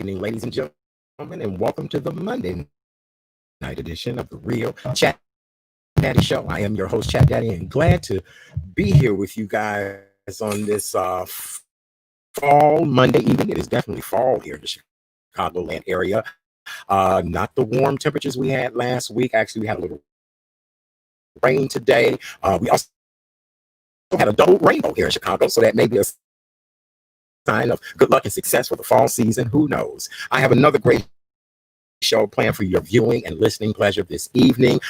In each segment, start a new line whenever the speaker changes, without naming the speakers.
Evening, ladies and gentlemen, and welcome to the Monday night edition of the Real Chat Daddy Show. I am your host, Chat Daddy, and glad to be here with you guys on this fall Monday evening. It is definitely fall here in the Chicagoland area. Not the warm temperatures we had last week. Actually, we had a little rain today. We also had a double rainbow here in Chicago, so that may be a sign of good luck and success for the fall season. Who knows? I have another great show planned for your viewing and listening pleasure this evening.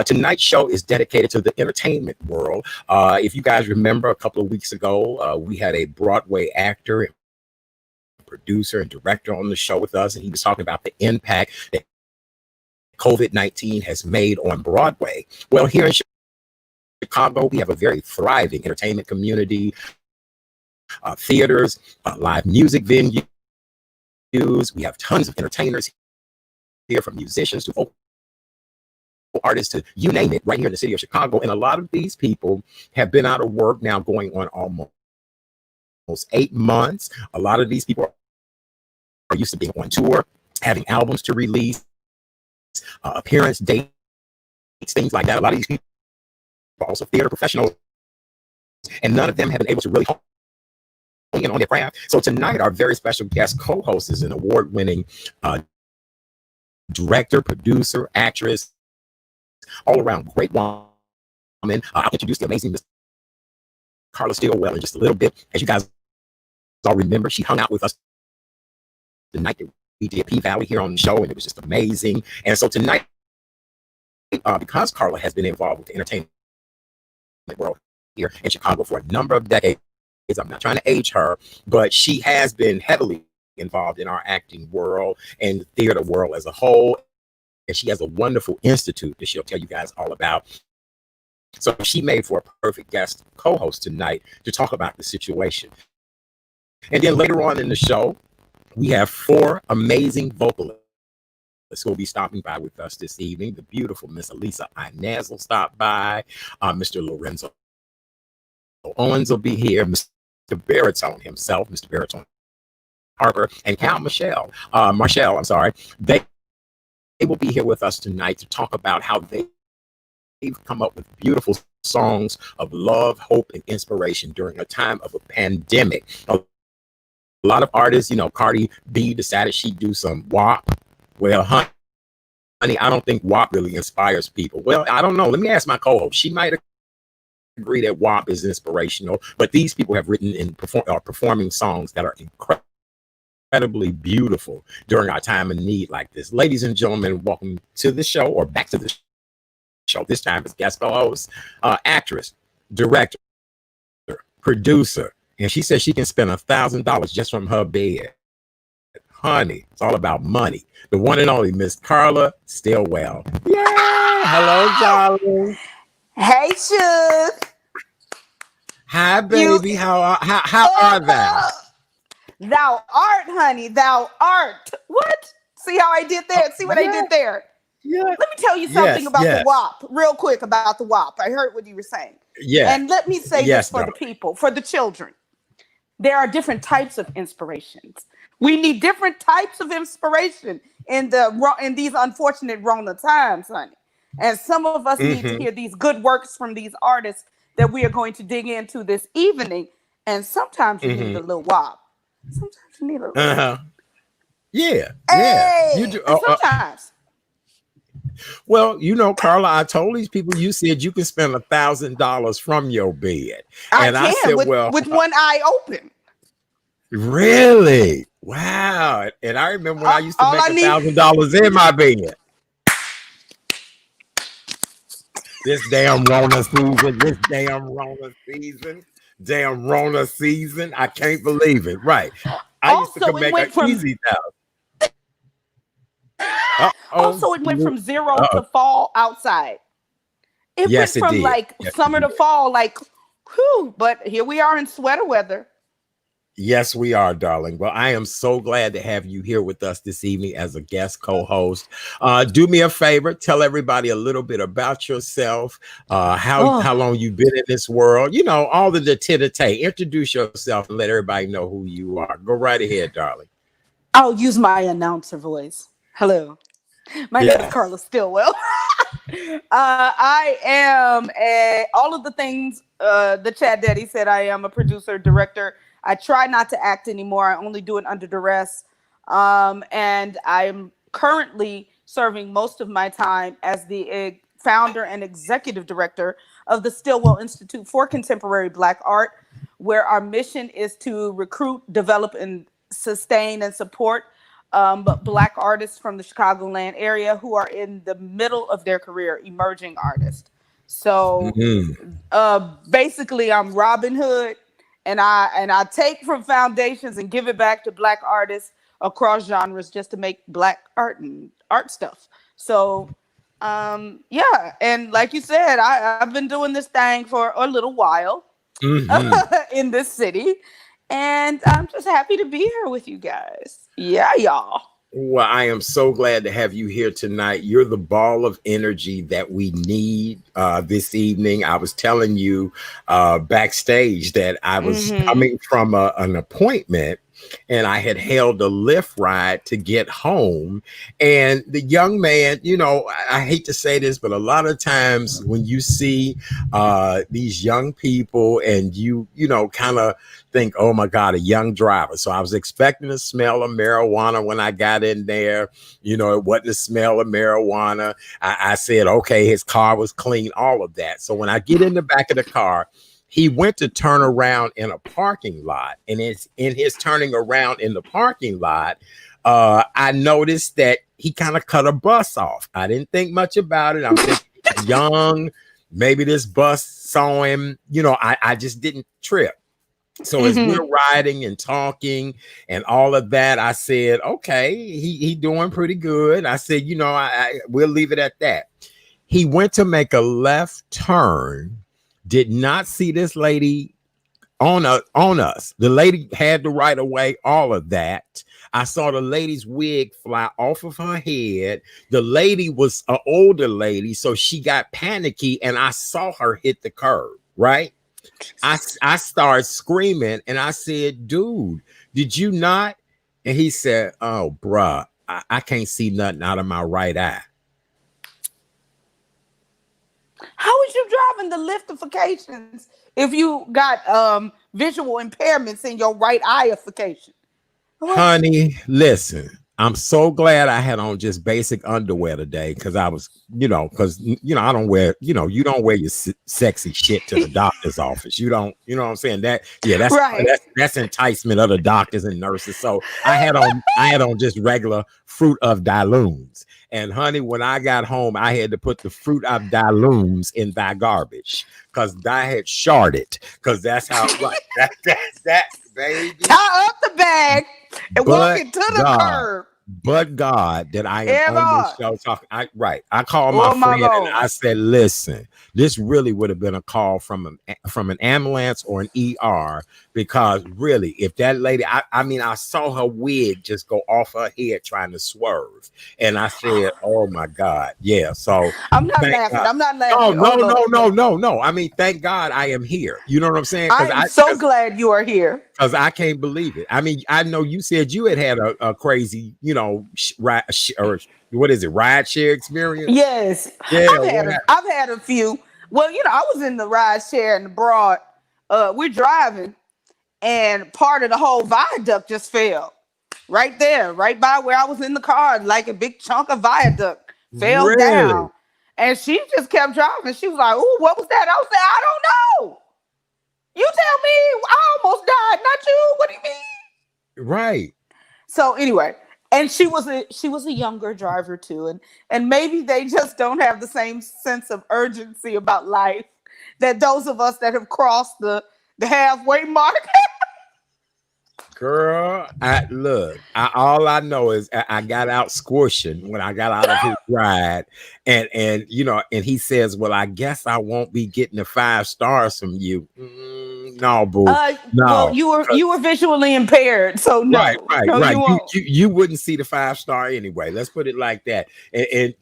Tonight's show is dedicated to the entertainment world. If you guys remember, a couple of weeks ago, we had a Broadway actor, and producer, and director on the show with us, and he was talking about the impact that COVID-19 has made on Broadway. Well, here in Chicago, we have a very thriving entertainment community, theaters, live music venues. We have tons of entertainers here, from musicians to vocal artists to you name it, right here in the city of Chicago. And a lot of these people have been out of work now going on almost 8 months. A lot of these people are used to being on tour, having albums to release, appearance dates, things like that. A lot of these people are also theater professionals, and none of them have been able to really hone in on their craft. So tonight, our very special guest co-host is an award-winning director, producer, actress, all-around great woman. I'll introduce the amazing Miss Carla Stillwell in just a little bit. As you guys all remember, she hung out with us the night that we did P-Valley here on the show, and it was just amazing. And so tonight, because Carla has been involved with the entertainment world here in Chicago for a number of decades, I'm not trying to age her, but she has been heavily involved in our acting world and the theater world as a whole. And she has a wonderful institute that she'll tell you guys all about. So she made for a perfect guest co-host tonight to talk about the situation. And then later on in the show, we have 4 amazing vocalists who will be stopping by with us this evening. The beautiful Miss Elisa Inez will stop by. Mr. Lorenzo Owens will be here. Mr. Baritone himself, Mr. Baritone Harper, and Cal Marshall, I'm sorry. They will be here with us tonight to talk about how they've come up with beautiful songs of love, hope, and inspiration during a time of a pandemic. A lot of artists, Cardi B decided she'd do some WAP. Well, honey, I don't think WAP really inspires people. Well, I don't know. Let me ask my co-host. She might agree that WAP is inspirational, but these people have written and performing songs that are incredibly beautiful during our time of need like this. Ladies and gentlemen, welcome to the show, or back to the show. This time as guest co-host, actress, director, producer, and she says she can spend $1,000 just from her bed. Honey, it's all about money. The one and only Miss Carla Stillwell. Yeah, hello, darling.
Hey, Suge.
Hi, baby. How are thou?
Thou art, honey. Thou art. What? See how I did there? See what I did there?
Yeah.
Let me tell you something about the WAP, real quick about the WAP. I heard what you were saying.
Yeah.
And let me say this for the people, for the children. There are different types of inspirations. We need different types of inspiration in these unfortunate Rona times, honey. And some of us need to hear these good works from these artists that we are going to dig into this evening. And sometimes you need a little WAP. Sometimes you need a little.
Yeah.
Hey,
You do.
Sometimes.
Well, Carla, I told these people, you said you can spend $1,000 from your bed.
I said, with one eye open.
Really? Wow. And I remember when I used to make $1,000 in my bed. This damn Rona season. I can't believe it. Right. I used to make an easy $1,000.
Also, it went from zero to fall outside. It went from summer to fall, whew, but here we are in sweater weather.
Yes, we are, darling. Well, I am so glad to have you here with us this evening as a guest co-host. Do me a favor, tell everybody a little bit about yourself, how long you've been in this world, all the tete-a-tete. Introduce yourself and let everybody know who you are. Go right ahead, darling.
I'll use my announcer voice. Hello, my name is
Yeah.
Carla Stillwell. I am all of the things the Chat Daddy said. I am a producer, director. I try not to act anymore. I only do it under duress. And I'm currently serving most of my time as the founder and executive director of the Stillwell Institute for Contemporary Black Art, where our mission is to recruit, develop, and sustain and support Black artists from the Chicagoland area who are in the middle of their career, emerging artists. So
Mhm.
basically, I'm Robin Hood, and I take from foundations and give it back to Black artists across genres just to make Black art and art stuff. So yeah, and like you said, I've been doing this thing for a little while
Mhm.
in this city, and I'm just happy to be here with you guys. Yeah, y'all.
Well, I am so glad to have you here tonight. You're the ball of energy that we need this evening. I was telling you backstage that I was
Mm-hmm.
coming from an appointment and I had hailed a Lyft ride to get home. And the young man, I hate to say this, but a lot of times when you see these young people and kind of think, oh my God, a young driver. So I was expecting to smell of marijuana when I got in there. It wasn't the smell of marijuana. I said, okay, his car was clean, all of that. So when I get in the back of the car, he went to turn around in a parking lot. And it's in his turning around in the parking lot, I noticed that he kind of cut a bus off. I didn't think much about it. I'm thinking he's young. Maybe this bus saw him. I just didn't trip. So as we're
Mm-hmm.
riding and talking and all of that, I said, okay, he doing pretty good. I said, we'll leave it at that. He went to make a left turn, did not see this lady on us. The lady had the right of way, all of that. I saw the lady's wig fly off of her head. The lady was an older lady, so she got panicky, and I saw her hit the curb, right? I started screaming and I said, dude, did you not? And he said, oh, bruh, I can't see nothing out of my right eye.
How is you driving the liftifications if you got visual impairments in your right eyeification? What?
Honey, listen, I'm so glad I had on just basic underwear today because I was, I don't wear, you don't wear your sexy shit to the doctor's office. You don't, you know what I'm saying? That, yeah, that's
Right.
that's enticement of the doctors and nurses. So I had on just regular fruit of dilunes. And honey, when I got home, I had to put the fruit of dilunes in thy garbage because I had sharded because that's how right. That baby.
Tie up the bag and walk
But
it to the
God,
curb.
but God, that I am
Yeah,
on this
God.
show talking. I called my
Oh my
friend and
Lord.
I said, listen, this really would have been a call from an ambulance or an ER because really, if that lady, I mean, I saw her wig just go off her head trying to swerve, and I said, oh my God, yeah. So
I'm not
thank
laughing.
God.
I'm not
No,
laughing.
no,
Oh
no,
Lord.
no, no, no. I mean, thank God I am here. You know what I'm saying?
I am so glad you are here.
Because I can't believe it. I mean, I know you said you had a crazy, or what is it, ride share experience?
Yes.
Yeah, what happened?
I've had a few. Well, I was in the ride share in the broad. We're driving and part of the whole viaduct just fell. Right there, right by where I was in the car, like a big chunk of viaduct fell
Really?
down. And she just kept driving. She was like, "Ooh, what was that?" I was like, "I don't know. You tell me. I almost died, not you. What do you mean?"
Right.
So anyway, and she was a younger driver too, and maybe they just don't have the same sense of urgency about life that those of us that have crossed the halfway mark.
Girl, all I know is I got out squishing when I got out of his ride, and he says, "Well, I guess I won't be getting the 5 stars from you." No, boo,
Well,
no.
you were visually impaired, so
Right,
no,
right,
no,
right.
you
You
won't.
you you wouldn't see the 5 star anyway. Let's put it like that. And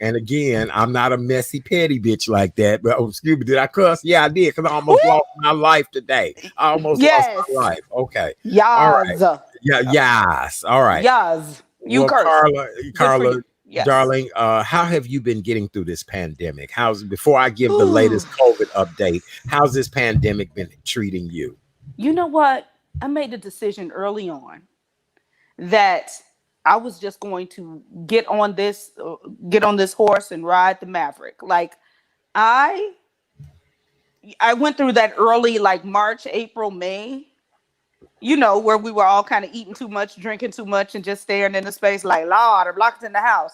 and again, I'm not a messy petty bitch like that. But excuse me, did I cuss? Yeah, I did because I
Woo!
almost lost my life today. I almost lost
Yes,
my life. Okay, all right.
yes.
Yeah, yes. All right.
Yes, you
Well,
curse. Good for
Carla,
you. Yes.
darling, how have you been getting through this pandemic? How's before I give the
You
latest COVID update, how's this pandemic been treating you?
know what? I made a decision early on that I was just going to get on this horse and ride the Maverick. Like I I went through that early like March, April, May, where we were all kind of eating too much, drinking too much, and just staring into space like, Lord, I'm locked in the house.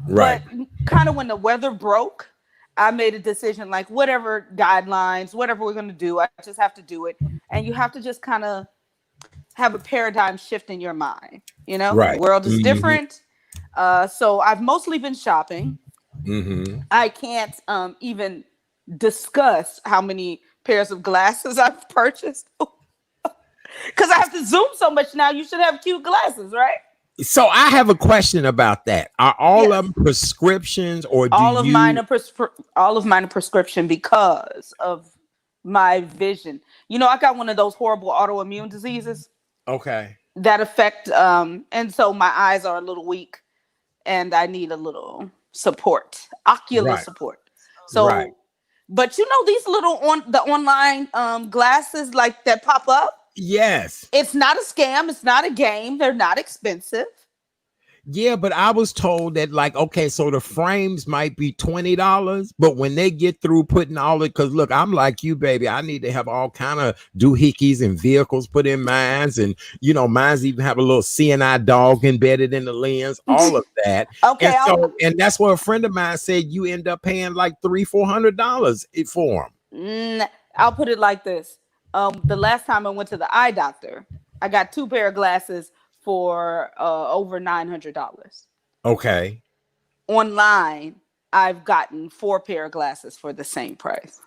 Right,
But kind of when the weather broke, I made a decision like, whatever guidelines, whatever we're going to do, I just have to do it. And you have to just kind of have a paradigm shift in your mind. The
right.
world is
Mm-hmm.
different. So I've mostly been shopping.
Mm-hmm.
I can't even discuss how many pairs of glasses I've purchased. Because I have to zoom so much now. You should have cute glasses, right?
So I have a question about that. Are all of
Yes.
them prescriptions, or do
All of mine
you?
are all of mine are prescription because of my vision. I got one of those horrible autoimmune diseases
Okay,
that affect and so my eyes are a little weak and I need a little support, ocular
right,
support.
right.
So, but these little on the online glasses like that pop up.
Yes.
It's not a scam. It's not a game. They're not expensive.
Yeah, but I was told that, like, okay, so the frames might be $20, but when they get through putting all it, because look, I'm like you, baby. I need to have all kind of doohickeys and vehicles put in mines, and mines even have a little CNI dog embedded in the lens, all of that. And
Okay,
and that's what a friend of mine said. You end up paying like $300-400 for
I'll put it like this. The last time I went to the eye doctor, I got two pair of glasses for over $900.
them. Okay.
Online, I've gotten four pair of glasses for the same price.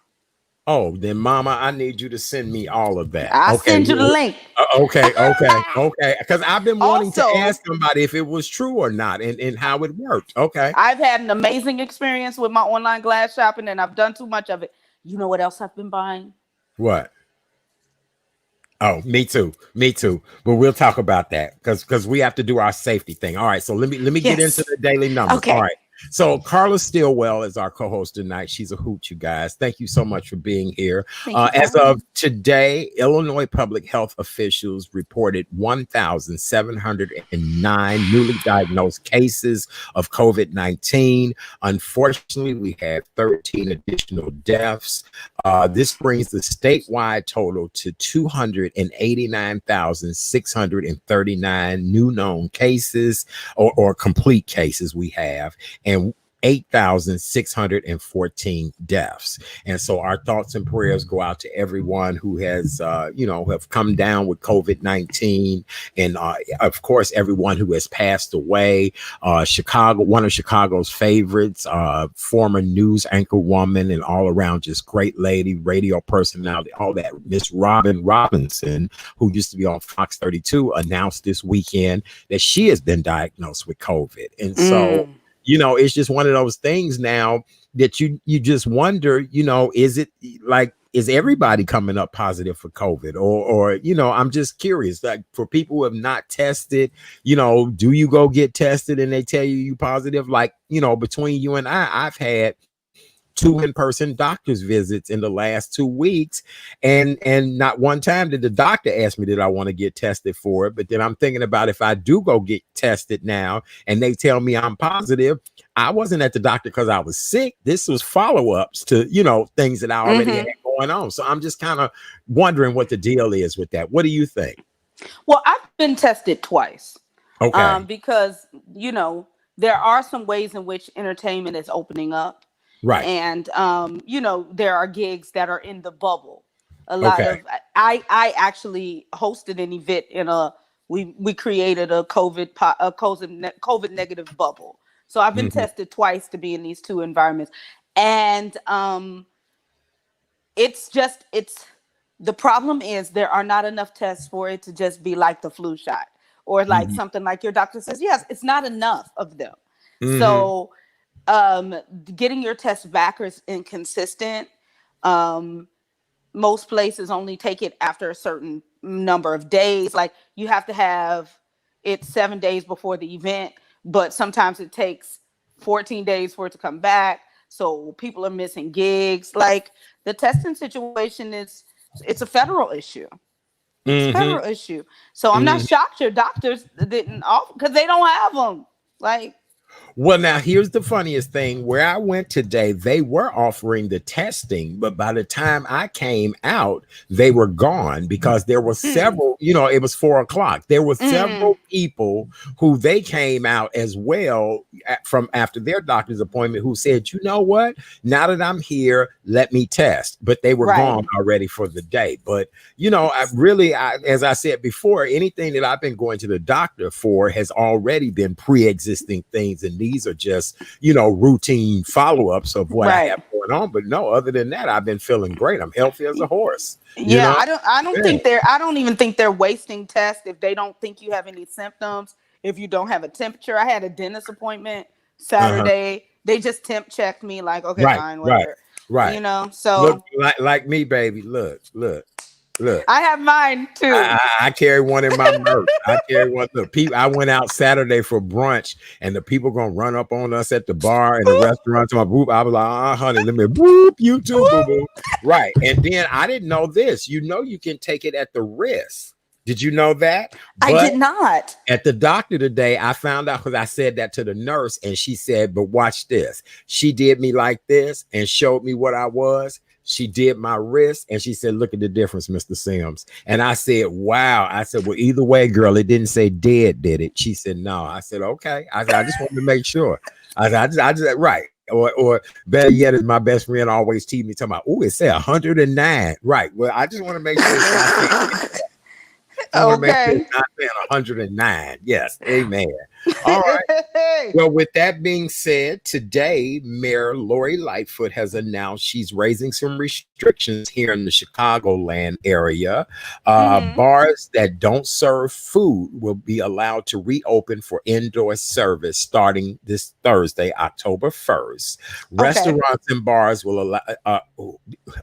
Oh, then, Mama, I need you to send me all of that.
I'll
Okay.
send you the link.
Okay. Because I've been wanting to
Also,
ask somebody if it was true or not, and how it worked. Okay.
I've had an amazing experience with my online glass shopping, and I've done too much of it. You know what else I've been buying?
What? Oh, me too. Me too. But we'll talk about that because we have to do our safety thing. All right. So let me get into
Yes.
the daily numbers. All
Okay.
right. So Carla Stillwell is our co-host tonight. She's a hoot, you guys. Thank you so much for being here.
Thank you for
As
having
of
me.
today, Illinois public health officials reported 1,709 newly diagnosed cases of COVID-19. Unfortunately, we had 13 additional deaths. This brings the statewide total to 289,639 new known cases or complete cases we have, and 8,614 deaths. And so our thoughts and prayers go out to everyone who has, have come down with COVID-19. And of course, everyone who has passed away. Chicago, one of Chicago's favorites, former news anchor woman and all around just great lady, radio personality, all that. Miss Robin Robinson, who used to be on Fox 32, announced this weekend that she has been diagnosed with COVID. And so, it's just one of those things now that you just wonder, is it like, is everybody coming up positive for COVID? Or I'm just curious, like for people who have not tested, do you go get tested and they tell you positive? Like, between you and I've had two in-person doctor's visits in the last 2 weeks, and not one time did the doctor ask me did I want to get tested for it. But then I'm thinking about, if I do go get tested now and they tell me I'm positive, I wasn't at the doctor because I was sick. This was follow-ups to things that I already had going on. So I'm just kind of wondering what the deal is with that. What do you think?
Well, I've been tested twice.
Okay.
Because there are some ways in which entertainment is opening up.
Right.
And there are gigs that are in the bubble. A lot
Okay.
of I actually hosted an event in we created a COVID negative bubble. So I've been tested twice to be in these two environments. And it's the problem is there are not enough tests for it to just be like the flu shot or like something like your doctor says. Yes, it's not enough of them. So getting your test back is inconsistent. Most places only take it after a certain number of days. Like you have to have it 7 days before the event, but sometimes it takes 14 days for it to come back. So people are missing gigs. Like the testing situation it's a federal issue. It's a
Mm-hmm.
federal issue. So I'm not
Mm-hmm.
shocked your doctors didn't offer because they don't have them. Like,
Well, now here's the funniest thing. Where I went today, they were offering the testing, but by the time I came out, they were gone because there were
mm,
several, it was 4 o'clock. There were
mm,
several people who they came out as well from after their doctor's appointment who said, you know what? Now that I'm here, let me test. But they were
right.
gone already for the day. But, as I said before, anything that I've been going to the doctor for has already been pre-existing things. And these are just, routine follow-ups of what I
Right.
have going on. But no, other than that, I've been feeling great. I'm healthy as a horse, you
Yeah,
know? Yeah.
I don't even think they're wasting tests if they don't think you have any symptoms. If you don't have a temperature, I had a dentist appointment
Uh-huh.
Saturday. They just temp checked me like, okay,
Right,
fine,
right,
whatever.
right. Look,
So
like me, baby. Look.
I have mine too.
I carry one in my merch. I carry one. Look, people. I went out Saturday for brunch, and the people gonna run up on us at the bar and the restaurant. To my boop, I was like, honey, let me boop you too, boo boo. Right, and then I didn't know this. You can take it at the wrist. Did you know that?
I
But
did not.
at the doctor today, I found out because I said that to the nurse, and she said, "But watch this." She did me like this and showed me what I was. She did my wrist and she said, "Look at the difference, Mr. Sims." And I said, "Wow." I said, "Well, either way, girl, it didn't say dead, did it?" She said, "No." I said, "Okay." I said, "I just wanted to make sure." I said, I just right. Or better yet, as my best friend always teased me, talking about, "Oh, it said 109." Right. Well, I just want to make sure it's not saying, I want to make sure
Okay.
it's not saying 109. Yes. Amen. All right. Well, with that being said, today Mayor Lori Lightfoot has announced she's raising some restrictions here in the Chicagoland area.
Hmm.
Bars that don't serve food will be allowed to reopen for indoor service starting this Thursday, October 1st.
Okay.
Restaurants and bars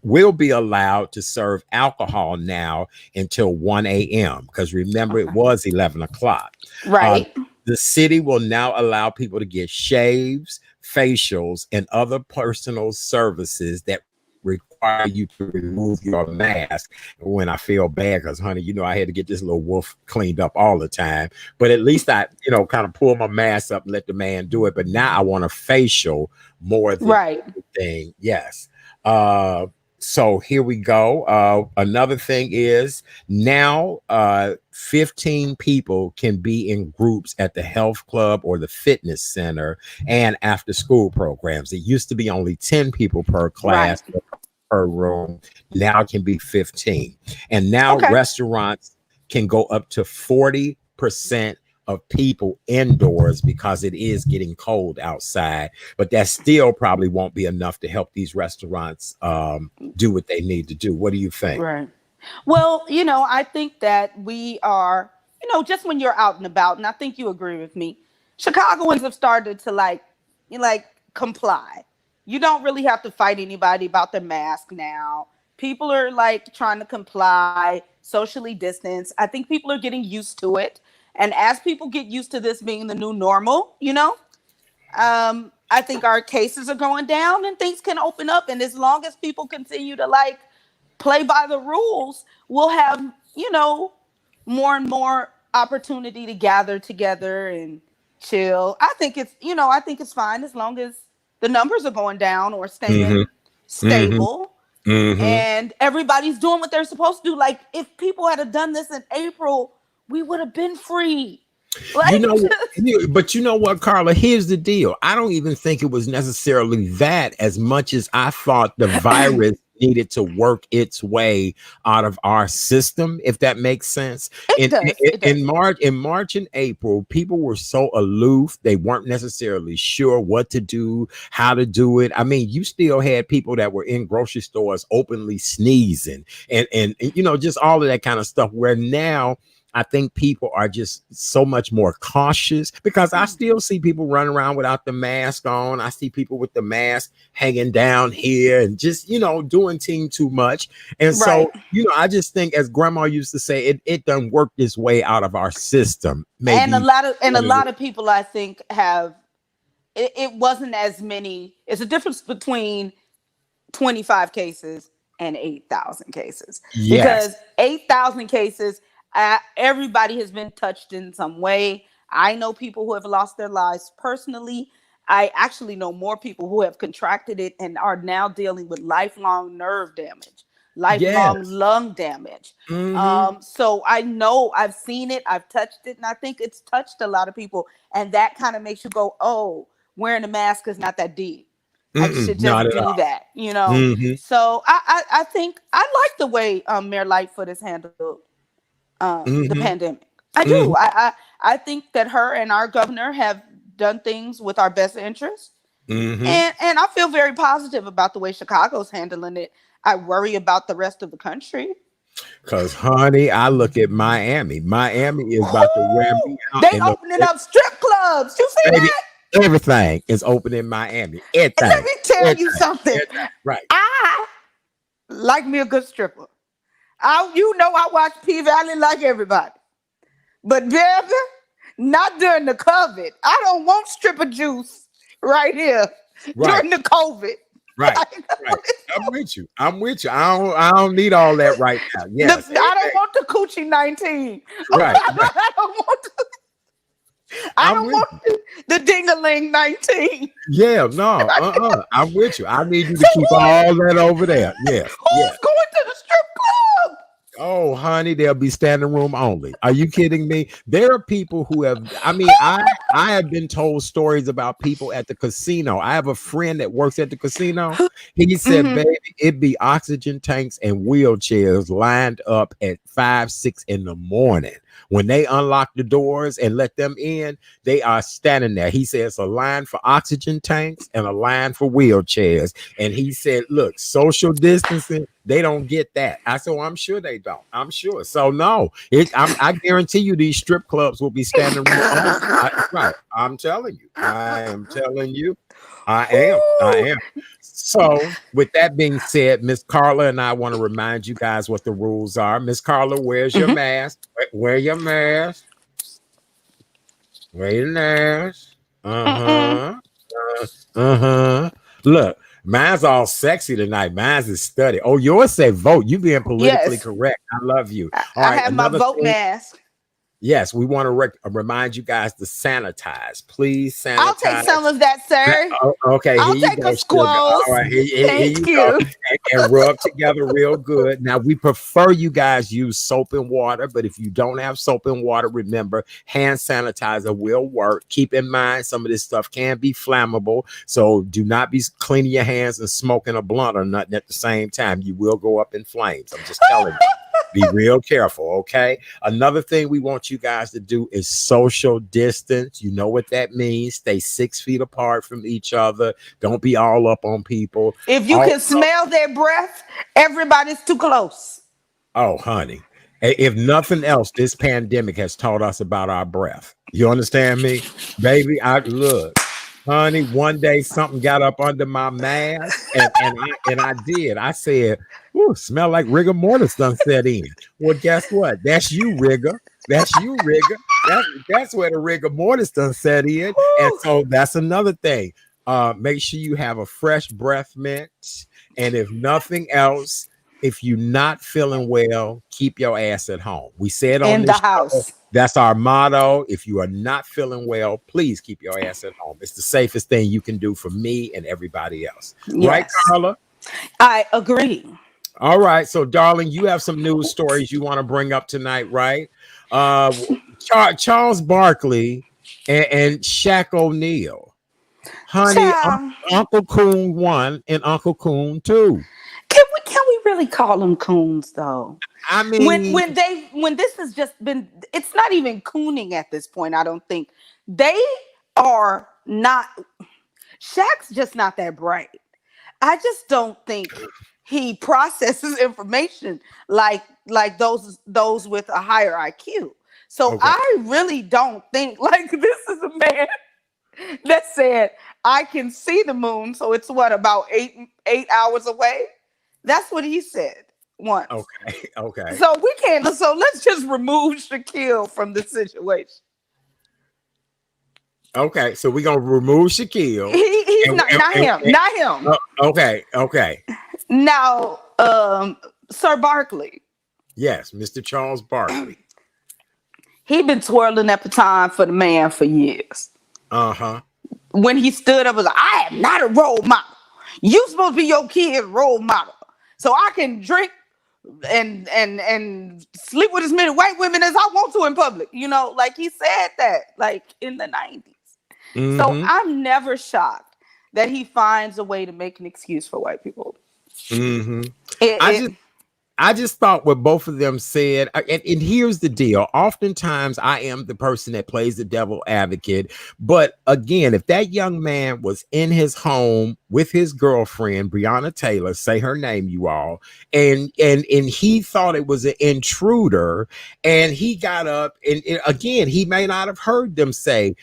will be allowed to serve alcohol now until 1 a.m. because remember, it
Okay.
was 11 o'clock. Uh,
Right.
the city will now allow people to get shaves, facials, and other personal services that require you to remove your mask. When I feel bad, because honey, I had to get this little wolf cleaned up all the time. But at least I, kind of pull my mask up and let the man do it. But now I want a facial more than
Right.
anything. Yes. So here we go. Another thing is now 15 people can be in groups at the health club or the fitness center and after school programs. It used to be only 10 people per
Right.
class per room. Now it can be 15. And now
Okay.
restaurants can go up to 40% of people indoors because it is getting cold outside, but that still probably won't be enough to help these restaurants do what they need to do. What do you think?
Right. Well, I think that we are, just when you're out and about, and I think you agree with me, Chicagoans have started to like comply. You don't really have to fight anybody about the mask now. People are like trying to comply, socially distance. I think people are getting used to it. And as people get used to this being the new normal, I think our cases are going down and things can open up. And as long as people continue to like play by the rules, we'll have, more and more opportunity to gather together and chill. I think it's fine as long as the numbers are going down or
Mm-hmm.
staying
Mm-hmm.
stable
Mm-hmm.
and everybody's doing what they're supposed to do. Like if people had done this in April, we would have been free.
You
Like
know, but you know what, Carla? Here's the deal. I don't even think it was necessarily that as much as I thought the virus needed to work its way out of our system, if that makes sense.
it
In,
does.
in,
It does.
in March and April, people were so aloof; they weren't necessarily sure what to do, how to do it. I mean, you still had people that were in grocery stores openly sneezing, and just all of that kind of stuff. Where now I think people are just so much more cautious because I still see people running around without the mask on. I see people with the mask hanging down here and just, doing too much. And
Right.
so, I just think, as grandma used to say, it doesn't work this way out of our system.
And a
Maybe.
lot of people, I think, have it wasn't as many. It's a difference between 25 cases and 8,000 cases,
Yes.
because 8,000 cases, everybody has been touched in some way. I know people who have lost their lives personally. I actually know more people who have contracted it and are now dealing with lifelong nerve damage, lifelong
Yes.
lung damage.
Hmm.
So I know, I've seen it, I've touched it, and I think it's touched a lot of people. And that kind of makes you go, oh, wearing a mask is not that deep. I should
Not
just
at
do
all.
that.
Hmm.
So I think I like the way Mayor Lightfoot has handled the
Hmm.
pandemic. I do.
Hmm.
I think that her and our governor have done things with our best interests,
Hmm.
and I feel very positive about the way Chicago's handling it. I worry about the rest of the country.
Because, honey, I look at Miami. Miami is about to wear me out.
They
And
opening up strip clubs. You see
baby,
that?
everything is open in Miami.
And let
Everything.
me tell you
Everything.
something.
Everything. Right.
I like me a good stripper. I watch P Valley like everybody. But baby, not during the COVID. I don't want stripper juice right here
Right.
during the COVID.
Right. Right. I'm with you. I'm with you. I don't need all that right now. Yes.
I don't want the coochie 19.
Right. Right.
I don't want I
I'm
don't
with
want
you.
the ding-a-ling 19.
Yeah, no, I'm with you. I need you to
So
keep all that over there. Yes,
who's
yes.
going to the strip club?
Oh, honey, they'll be standing room only. Are you kidding me? There are people who have, I mean, I have been told stories about people at the casino. I have a friend that works at the casino. He said,
Mm-hmm.
baby, it be oxygen tanks and wheelchairs lined up at 5, 6 in the morning. When they unlock the doors and let them in, they are standing there. He says a line for oxygen tanks and a line for wheelchairs. And he said, look, social distancing, they don't get that. I said, well, I'm sure they don't. I'm sure. So no, I guarantee you these strip clubs will be standing room only. Right. I'm telling you. I am telling you. I am. I am. So, with that being said, Miss Carla and I want to remind you guys what the rules are. Miss Carla, where's your
Mm-hmm.
mask? Wear your mask. Wear your mask.
Mm-mm.
Uh-huh. Uh-huh. Look, mine's all sexy tonight. Mine's is study. Oh, yours say vote. You being politically
Yes,
correct. I love you. All
I
right.
have my
Another
vote
thing.
mask.
Yes, we want to remind you guys to sanitize. Please
I'll take
sanitize.
some of that, sir.
Okay, here
I'll
you
take
go,
a
sugar. All
squalls.
right, here
Thank
you go.
you.
And rub together real good. Now, we prefer you guys use soap and water, but if you don't have soap and water, remember, hand sanitizer will work. Keep in mind, some of this stuff can be flammable, so do not be cleaning your hands and smoking a blunt or nothing at the same time. You will go up in flames. I'm just telling you. Be real careful, okay? Another thing we want you guys to do is social distance. You know what that means. Stay 6 feet apart from each other. Don't be all up on people.
If you can smell their breath, everybody's too close.
Oh, honey, if nothing else, this pandemic has taught us about our breath. You understand me? Baby, I look. Honey, one day something got up under my mask, and I did. I said, "Ooh, smell like rigor mortis done set in." Well, guess what? That's you, rigor. That's you, rigor. That's where the rigor mortis done set in. And
Woo.
so that's another thing. Make sure you have a fresh breath mint, and if nothing else, if you're not feeling well, keep your ass at home. We said on
In the
this show,
house.
that's our motto. If you are not feeling well, please keep your ass at home. It's the safest thing you can do for me and everybody else. Right,
Yes,
Carla?
I agree.
All right. So, darling, you have some news stories you want to bring up tonight, right? Uh, Charles Barkley and Shaq O'Neal. Honey,
Child,
Uncle Coon 1 and Uncle Coon 2.
can we really call them coons though?
I
When
mean,
when they when this has just been, it's not even cooning at this point. I don't think they are not. Shaq's just not that bright. I just don't think he processes information like those with a higher IQ. So
Okay.
I really don't think like this is a man that said I can see the moon. So it's what, about 8 hours away? That's what he said once.
Okay. Okay.
So we can't. So let's just remove Shaquille from the situation.
Okay. So we're gonna remove Shaquille.
He's
And,
not him. Not him.
okay. Okay.
Now, Sir Barkley.
Yes, Mr. Charles Barkley.
He been twirling at the time for the man for years.
Uh-huh.
When he stood up, was like, I am not a role model. You supposed to be your kid's role model. So I can drink and sleep with as many white women as I want to in public. You know, like he said that, like in the 90s. So
Mm-hmm.
I'm never shocked that he finds a way to make an excuse for white people.
Mm-hmm.
It,
I
it,
just I just thought what both of them said, and here's the deal. Oftentimes, I am the person that plays the devil advocate. But again, if that young man was in his home with his girlfriend, Breonna Taylor, say her name, you all, and he thought it was an intruder, and he got up, and again, he may not have heard them say,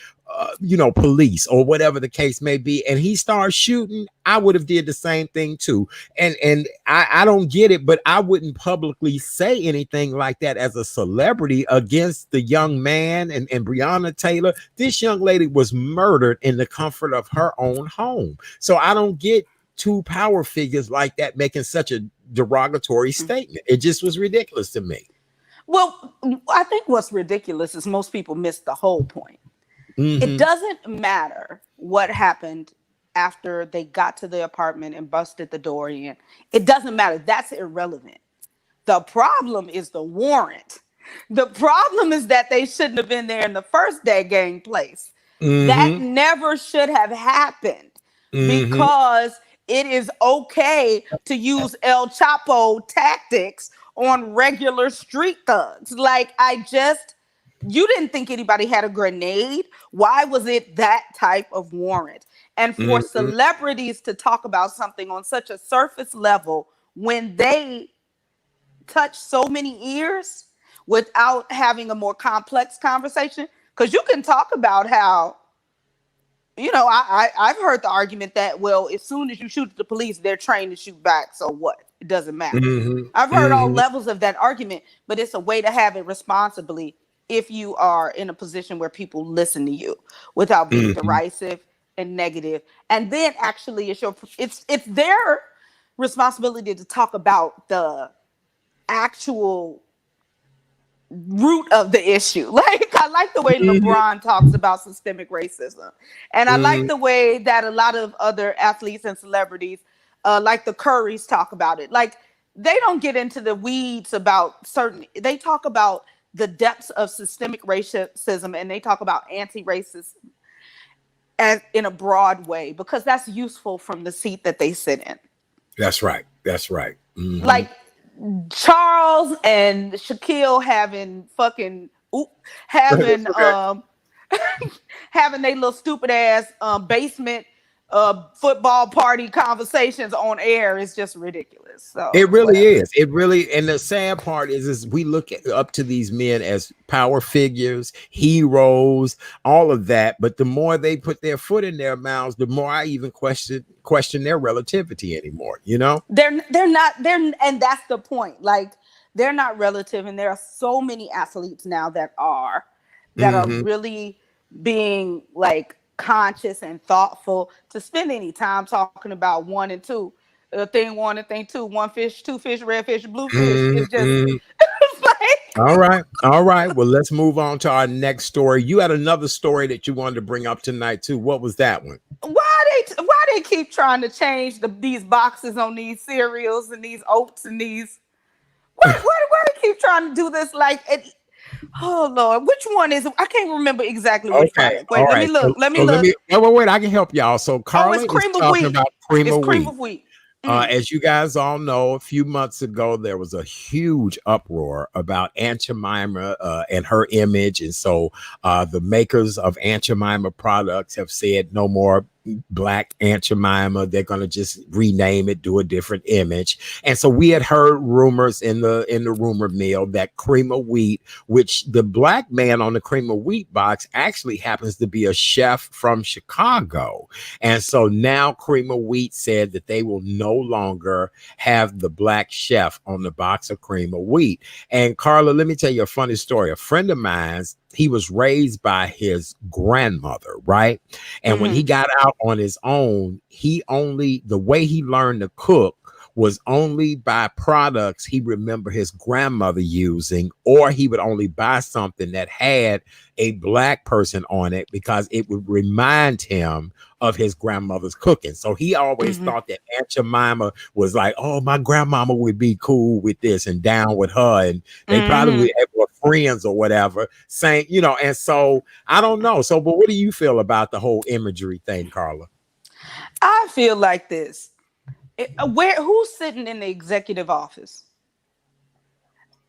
police or whatever the case may be, and he starts shooting, I would have did the same thing too. And I don't get it, but I wouldn't publicly say anything like that as a celebrity against the young man and Breonna Taylor. This young lady was murdered in the comfort of her own home. So I don't get two power figures like that making such a derogatory statement. It just was ridiculous to me.
well, I think what's ridiculous is most people miss the whole point. It doesn't matter what happened after they got to the apartment and busted the door in. It doesn't matter. That's irrelevant. The problem is the warrant. The problem is that they shouldn't have been there in the first day gang place. That
Mm-hmm.
never should have happened
Mm-hmm.
because it is okay to use El Chapo tactics on regular street thugs. Like, you didn't think anybody had a grenade. Why was it that type of warrant? And for
Mm-hmm.
celebrities to talk about something on such a surface level when they touch so many ears without having a more complex conversation, because you can talk about how, I've heard the argument that, well, as soon as you shoot at the police, they're trained to shoot back. So what? It doesn't matter.
Mm-hmm.
I've heard all
Mm-hmm.
levels of that argument, but it's a way to have it responsibly if you are in a position where people listen to you without being
Mm-hmm.
derisive and negative. And then actually it's their responsibility to talk about the actual root of the issue. Like, I like the way
Mm-hmm.
LeBron talks about systemic racism. And I like
Mm-hmm.
the way that a lot of other athletes and celebrities, like the Currys, talk about it. Like, they don't get into the weeds about they talk about the depths of systemic racism, and they talk about anti-racism as in a broad way, because that's useful from the seat that they sit in.
That's right. That's right. Mm-hmm.
Like, Charles and Shaquille having fucking having
Okay.
having they little stupid ass basement football party conversations on air is just ridiculous. So
It really
whatever.
is. It really, and the sad part is we look up to these men as power figures, heroes, all of that. But the more they put their foot in their mouths, the more I even question their relativity anymore.
And that's the point. Like, they're not relative, and there are so many athletes now that are
Mm-hmm.
really being like conscious and thoughtful to spend any time talking about one and two. Thing one and thing two, one fish, two fish, red fish, blue fish. It's just
Mm-hmm.
it's like,
All right. All right. Well, let's move on to our next story. You had another story that you wanted to bring up tonight, too. What was that one?
why they keep trying to change these boxes on these cereals and these oats and these why they keep trying to do this, like oh Lord, which one is it? I can't remember exactly which one.
Okay. All
Wait, let me
right.
look. Let me
So let
look.
me wait. I can help y'all. So
Oh,
Carla
it's
is
cream of
talking
wheat.
about cream
It's
of
cream
wheat.
of wheat. Mm.
As you guys all know, a few months ago, there was a huge uproar about Aunt Jemima and her image. And so the makers of Aunt Jemima products have said no more Black Aunt Jemima. They're gonna just rename it, do a different image. And so we had heard rumors in the rumor mill that Cream of Wheat, which the black man on the Cream of Wheat box actually happens to be a chef from Chicago. And so now Cream of Wheat said that they will no longer have the black chef on the box of Cream of Wheat. And Carla, let me tell you a funny story. A friend of mine's, he was raised by his grandmother, right? And when he got out on his own, the way he learned to cook was only by products he remember his grandmother using, or he would only buy something that had a black person on it because it would remind him of his grandmother's cooking. So he always thought that Aunt Jemima was like, oh, my grandmama would be cool with this and down with her. And they probably were friends or whatever, saying, and so I don't know. So, but what do you feel about the whole imagery thing, Carla?
I feel like this. Who's sitting in the executive office?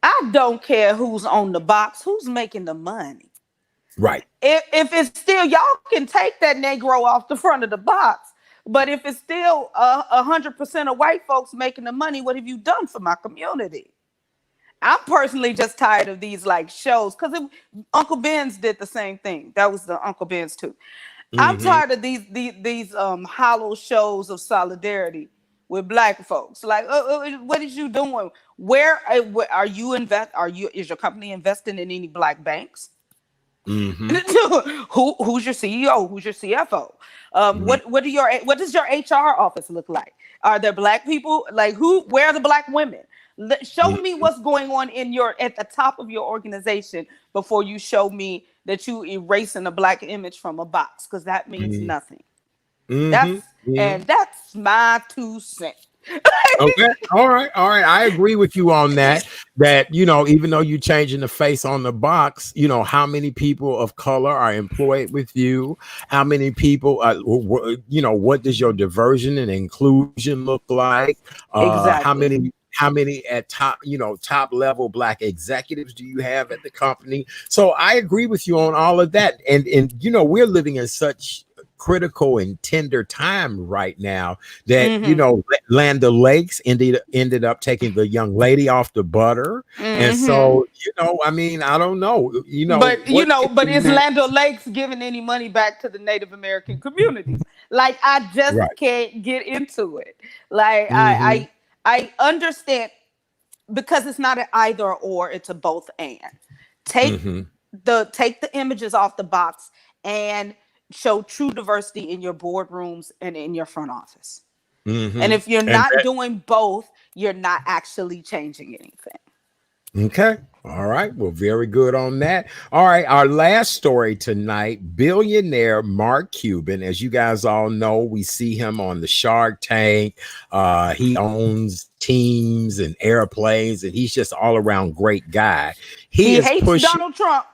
I don't care who's on the box, who's making the money.
Right.
If it's still, y'all can take that Negro off the front of the box, but if it's still 100% of white folks making the money, what have you done for my community? I'm personally just tired of these like shows, because Uncle Ben's did the same thing. That was the Uncle Ben's too. I'm tired of these hollow shows of solidarity with black folks. Like, what is you doing? Where are you is your company investing in any black banks? Who's your CEO? Who's your CFO? What does your HR office look like? Are there black people? Like, where are the black women? Show me what's going on at the top of your organization before you show me that you erasing a black image from a box, because that means nothing. That's my 2 cents.
Okay. All right. I agree with you on that. That, even though you're changing the face on the box, how many people of color are employed with you? How many people, what does your diversion and inclusion look like?
Exactly.
How many at top level black executives do you have at the company? So I agree with you on all of that. And we're living in such critical and tender time right now that Land O'Lakes ended up taking the young lady off the butter. And so I mean, I don't know,
but is Land O'Lakes giving any money back to the Native American communities? Like, I just can't get into it. Like, I understand, because it's not an either or, it's a both and. Take the images off the box and show true diversity in your boardrooms and in your front office. And if you're not doing both, you're not actually changing anything.
Okay. All right. Well, very good on that. All right. Our last story tonight, billionaire Mark Cuban. As you guys all know, we see him on the Shark Tank. He owns teams and airplanes, and he's just all around great guy. He
hates Donald Trump.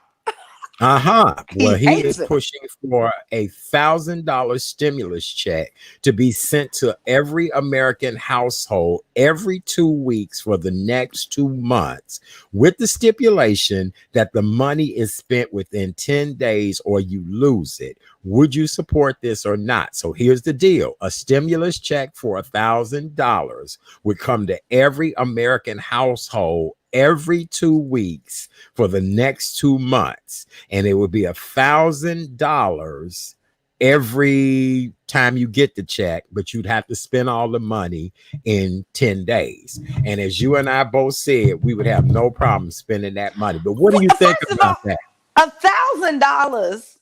Well, he is pushing for $1,000 stimulus check to be sent to every American household every 2 weeks for the next 2 months, with the stipulation that the money is spent within 10 days or you lose it. Would you support this or not? So here's the deal. A stimulus check for $1,000 would come to every American household every 2 weeks for the next 2 months. And it would be $1,000 every time you get the check, but you'd have to spend all the money in 10 days. And as you and I both said, we would have no problem spending that money. But what do you think about that?
$1,000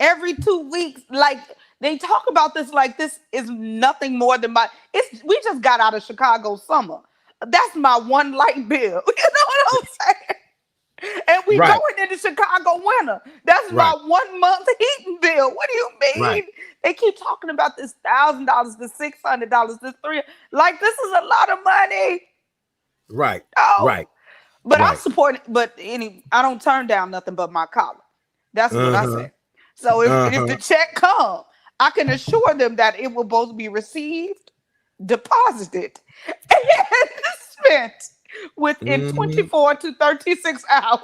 every 2 weeks. Like, they talk about this like this is nothing more than we just got out of Chicago summer. That's my one light bill. You know what I'm saying? And we going into Chicago winter. That's my 1 month heating bill. What do you mean? They keep talking about this $1,000, this $600, this $300. Like, this is a lot of money.
Right.
But I support it. But I don't turn down nothing but my collar. That's what I say. So if the check comes, I can assure them that it will both be received, deposited, and spent within
Mm-hmm.
24 to 36 hours.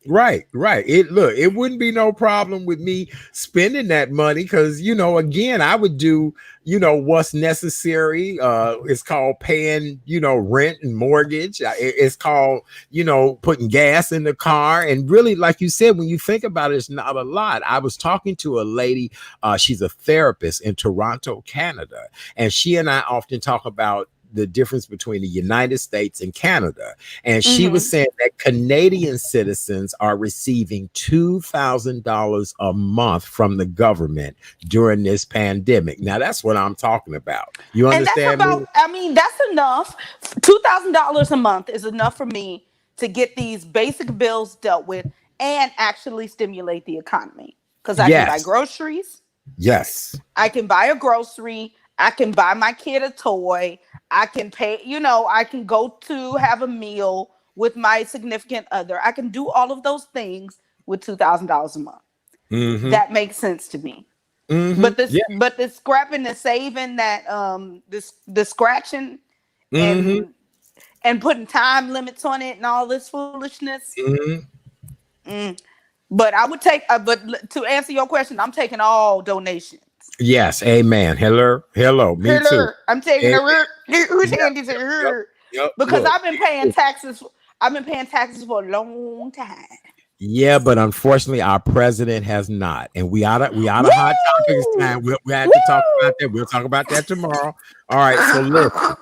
Right, right. It wouldn't be no problem with me spending that money because again, I would do what's necessary. It's called paying rent and mortgage. It's called putting gas in the car. And really, like you said, when you think about it, it's not a lot. I was talking to a lady. She's a therapist in Toronto, Canada, and she and I often talk about the difference between the United States and Canada. And she was
Mm-hmm.
saying that Canadian citizens are receiving $2,000 a month from the government during this pandemic. Now, that's what I'm talking about. You
And that's
understand me?
about, I mean, that's enough. $2,000 a month is enough for me to get these basic bills dealt with and actually stimulate the economy. Because I can buy
Yes.
groceries,
Yes.
I can buy a grocery, I can buy my kid a toy, I can pay, I can go to have a meal with my significant other. I can do all of those things with $2,000 a month.
Mm-hmm.
That makes sense to me.
Mm-hmm.
But
Yeah.
the scrapping, the saving, that the scratching
Mm-hmm.
and putting time limits on it and all this foolishness.
Mm-hmm.
Mm. But I would take. To answer your question, I'm taking all donations.
Yes. Amen. Hello. Hello. Me too.
Her, I'm taking
Amen.
her. Whose
Yep.
hand is it?
Yep. Yep.
Her,
Yep.
because
Look.
I've been paying taxes. I've been paying taxes for a long time.
Yeah, but unfortunately, our president has not, and we out of hot topics
Woo!
time. We had to talk about
Woo!
that. We'll talk about that tomorrow. All right. So listen,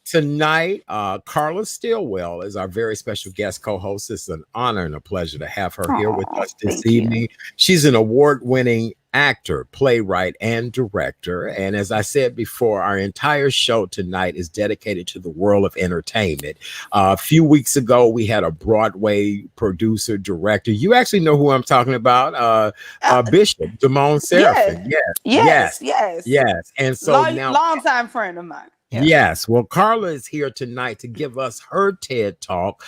tonight, Carla Stillwell is our very special guest co-host. It's an honor and a pleasure to have her here with
Oh,
us this
thank you.
evening. She's an award-winning actor, playwright, and director. And as I said before, our entire show tonight is dedicated to the world of entertainment. A few weeks ago, we had a Broadway producer, director. You actually know who I'm talking about,
Uh,
Bishop Damone
yes,
Seraphin. Yes,
yes,
yes,
yes.
yes. And so
Long,
now
long time friend of mine. Yeah.
yes. Well, Carla is here tonight to give us her TED Talk,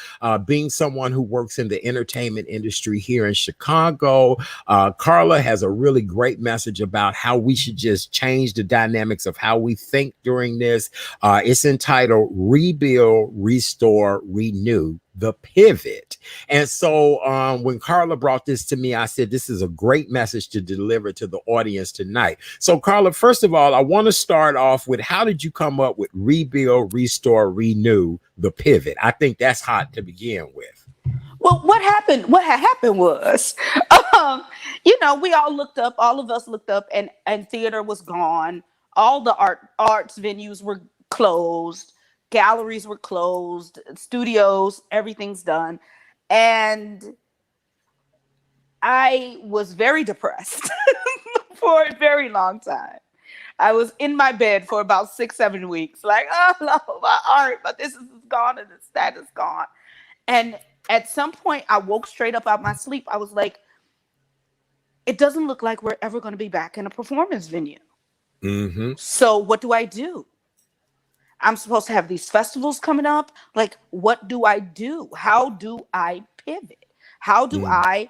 being someone who works in the entertainment industry here in Chicago. Carla has a really great message about how we should just change the dynamics of how we think during this. It's entitled Rebuild, Restore, Renew. The pivot. And so when Carla brought this to me, I said, this is a great message to deliver to the audience tonight. So, Carla, first of all, I want to start off with how did you come up with rebuild, restore, renew, the pivot? I think that's hot to begin with.
Well, what happened? What had happened was, um, we all looked up. All of us looked up, and theater was gone. All the arts venues were closed. Galleries were closed. Studios, everything's done, and I was very depressed for a very long time. I was in my bed for about 6, 7 weeks, like, oh no, my art, but this is gone and that is gone. And at some point, I woke straight up out my sleep. I was like, it doesn't look like we're ever going to be back in a performance venue.
Mm-hmm.
So what do I do? I'm supposed to have these festivals coming up. Like, what do I do? How do I pivot? How do I,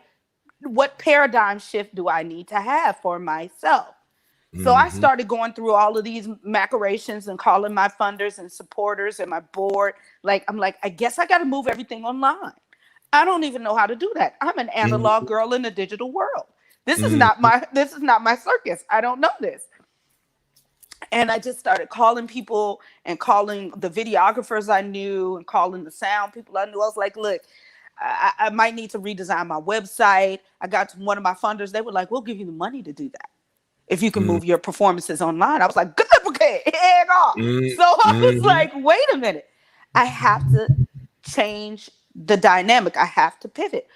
what paradigm shift do I need to have for myself? So I
Mm-hmm.
started going through all of these machinations and calling my funders and supporters and my board. Like, I'm like, I guess I got to move everything online. I don't even know how to do that. I'm an analog
Mm-hmm.
girl in a digital world.
Mm-hmm.
This is not my circus. I don't know this. And I just started calling people and calling the videographers I knew and calling the sound people I knew. I was like, look, I might need to redesign my website. I got to one of my funders. They were like, we'll give you the money to do that if you can move your performances online. I was like, good, okay, head off. So I was
Mm-hmm.
like, wait a minute. I have to change the dynamic. I have to pivot.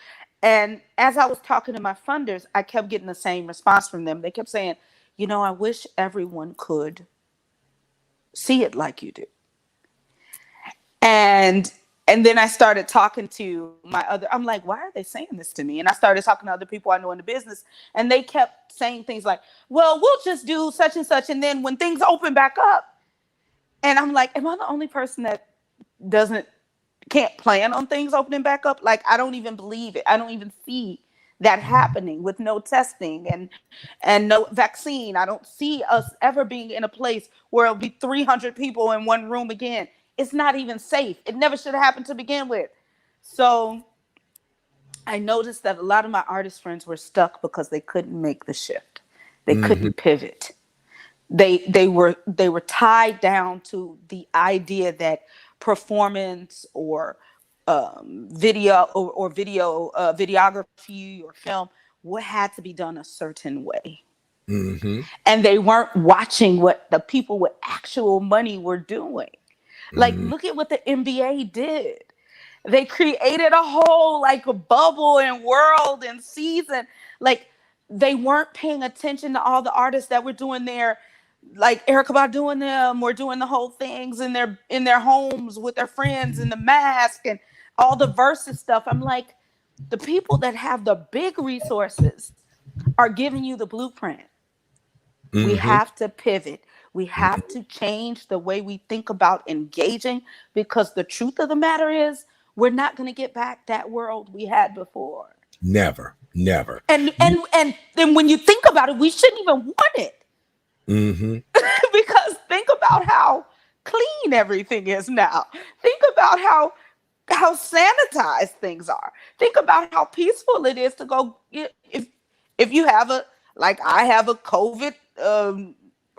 And as I was talking to my funders, I kept getting the same response from them. They kept saying, I wish everyone could see it like you do. And then I started talking to my other, I'm like, why are they saying this to me? And I started talking to other people I know in the business, and they kept saying things like, well, we'll just do such and such. And then when things open back up, and I'm like, am I the only person that doesn't, can't plan on things opening back up? Like, I don't even believe it. I don't even see that happening with no testing and no vaccine. I don't see us ever being in a place where it'll be 300 people in one room again. it's not even safe. It never should have happened to begin with. So I noticed that a lot of my artist friends were stuck because they couldn't make the shift. They
Mm-hmm.
couldn't pivot. They were tied down to the idea that performance or video or videography or film what had to be done a certain way,
Mm-hmm.
and they weren't watching what the people with actual money were doing. Like,
Mm-hmm.
look at what the NBA did. They created a whole like a bubble and world and season. Like, they weren't paying attention to all the artists that were doing their, like Erica Badu and them were doing the whole things in their homes with their friends and the mask and all the versus stuff. I'm like, the people that have the big resources are giving you the blueprint. We
Mm-hmm.
have to pivot. We have to change the way we think about engaging, because the truth of the matter is we're not going to get back that world we had before.
Never, never.
And then when you think about it, we shouldn't even want it.
Mm-hmm.
Because think about how clean everything is now. Think about how sanitized things are. Think about how peaceful it is to go if you have a, like I have a COVID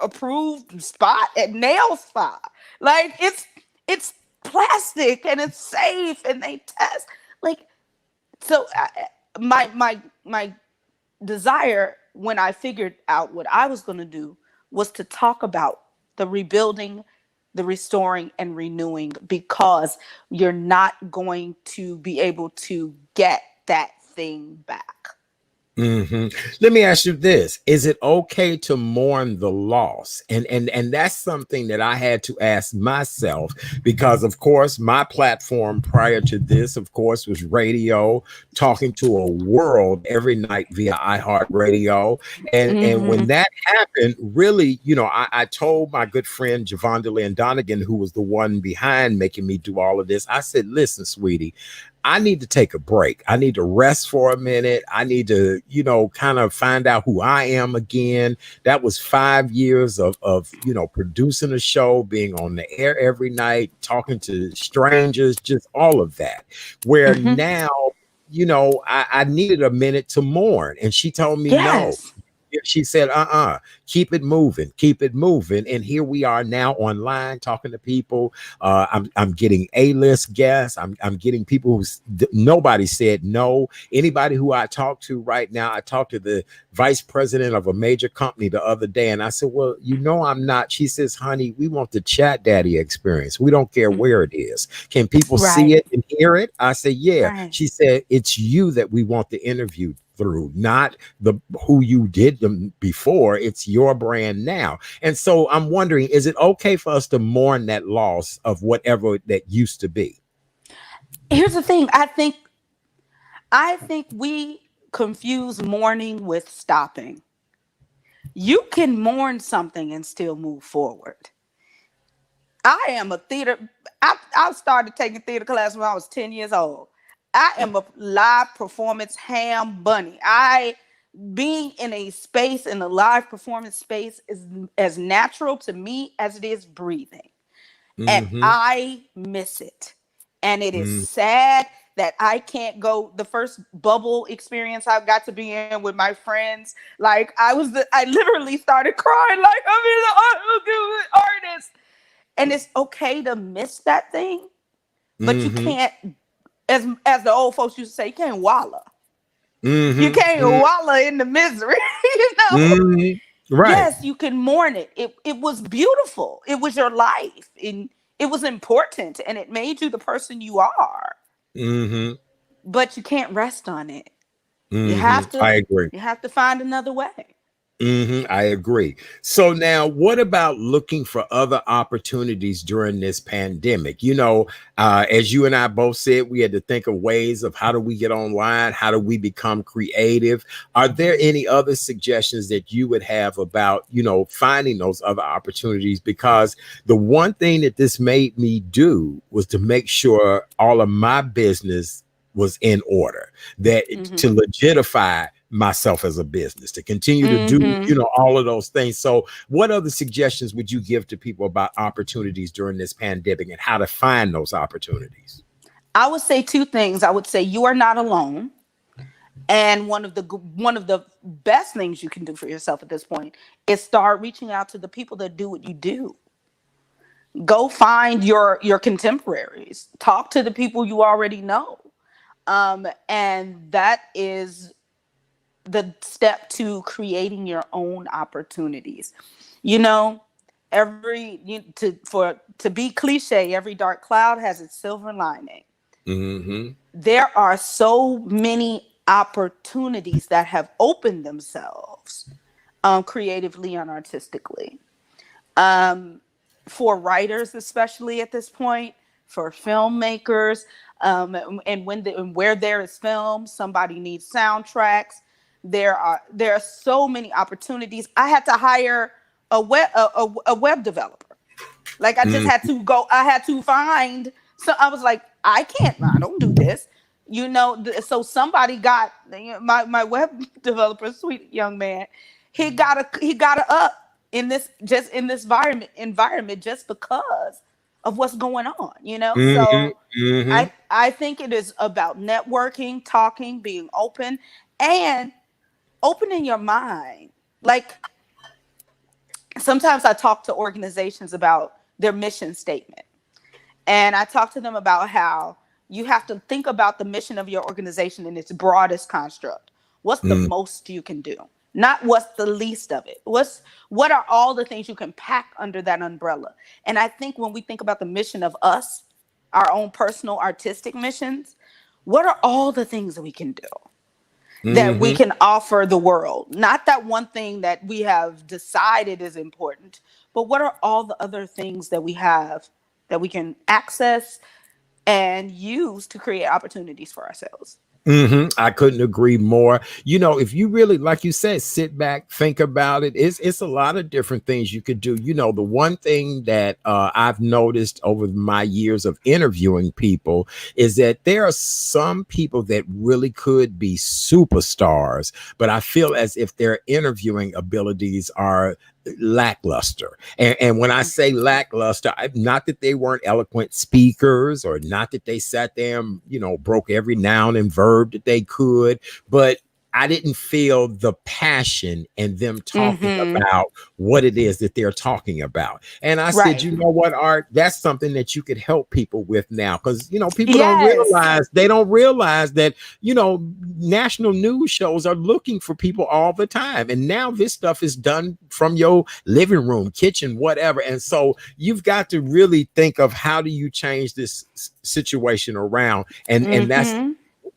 approved spot at nail spa. Like, it's plastic and it's safe and they test. Like, so my desire when I figured out what I was going to do was to talk about the rebuilding, the restoring, and renewing, because you're not going to be able to get that thing back.
Mm-hmm. Let me ask you this. Is it okay to mourn the loss? And that's something that I had to ask myself, because of course my platform prior to this, of course, was radio, talking to a world every night via iHeartRadio. And when that happened, really, I told my good friend Javonda and Donegan, who was the one behind making me do all of this, I said, listen, sweetie, I need to take a break. I need to rest for a minute. I need to, kind of find out who I am again. That was 5 years of producing a show, being on the air every night, talking to strangers, just all of that. Where now, I needed a minute to mourn. And she told me, no.
Yes.
She said, keep it moving, keep it moving. And here we are now online talking to people. I'm getting A-list guests. I'm getting people who nobody said no. Anybody who I talk to right now, I talked to the vice president of a major company the other day, and I said, well, I'm not. She says, honey, we want the Chat Daddy experience. We don't care where it is. Can people see it and hear it? I said, yeah. Right. She said, it's you that we want the interview through, not the who you did them before. It's your brand now. And so I'm wondering, is it okay for us to mourn that loss of whatever that used to be?
Here's the thing. I think we confuse mourning with stopping. You can mourn something and still move forward. I am a theater. I started taking theater class when I was 10 years old. I am a live performance ham bunny. Being in a space, in a live performance space, is as natural to me as it is breathing. And I miss it. And it is sad that I can't go. The first bubble experience I got to be in with my friends, like I literally started crying like I'm an artist. And it's okay to miss that thing, but you can't, as the old folks used to say, you can't wallow. You can't wallow in the misery, Right. Yes, you can mourn it. It was beautiful. It was your life. And it was important. And it made you the person you are. But you can't rest on it. You have to.
I agree.
You have to find another way.
I agree. So now, what about looking for other opportunities during this pandemic? As you and I both said, we had to think of ways of how do we get online? How do we become creative? Are there any other suggestions that you would have about, finding those other opportunities? Because the one thing that this made me do was to make sure all of my business was in order, that to legitify myself as a business, to continue to do,
Mm-hmm.
all of those things. So what other suggestions would you give to people about opportunities during this pandemic and how to find those opportunities?
I would say two things. I would say you are not alone. And one of the best things you can do for yourself at this point is start reaching out to the people that do what you do. Go find your contemporaries. Talk to the people you already know. And that is the step to creating your own opportunities. You know, to be cliche, every dark cloud has its silver lining.
Mm-hmm.
There are so many opportunities that have opened themselves, creatively and artistically, for writers, especially at this point, for filmmakers, and where there is film, somebody needs soundtracks. There are so many opportunities. I had to hire a web developer. Like I just had to go. I had to find. So I was like, I don't do this. So somebody got, my web developer, sweet young man. He got a up in this environment just because of what's going on.
Mm-hmm.
So
Mm-hmm.
I think it is about networking, talking, being open, and opening your mind. Like sometimes I talk to organizations about their mission statement. And I talk to them about how you have to think about the mission of your organization in its broadest construct. What's the most you can do? Not what's the least of it. What are all the things you can pack under that umbrella? And I think when we think about the mission of us, our own personal artistic missions, what are all the things that we can do, that we
Mm-hmm.
can offer the world? Not that one thing that we have decided is important, but what are all the other things that we have that we can access and use to create opportunities for ourselves?
I couldn't agree more. If you really, like you said, sit back, think about it, it's a lot of different things you could do. The one thing that I've noticed over my years of interviewing people is that there are some people that really could be superstars, but I feel as if their interviewing abilities are lackluster. And when I say lackluster, not that they weren't eloquent speakers or not that they sat there and, broke every noun and verb that they could, but I didn't feel the passion in them talking
Mm-hmm.
about what it is that they're talking about. And I said,
Right.
you know what, Art, that's something that you could help people with now. Because, people
Yes.
they don't realize that, national news shows are looking for people all the time. And now this stuff is done from your living room, kitchen, whatever. And so you've got to really think of how do you change this situation around. And that's
Mm-hmm.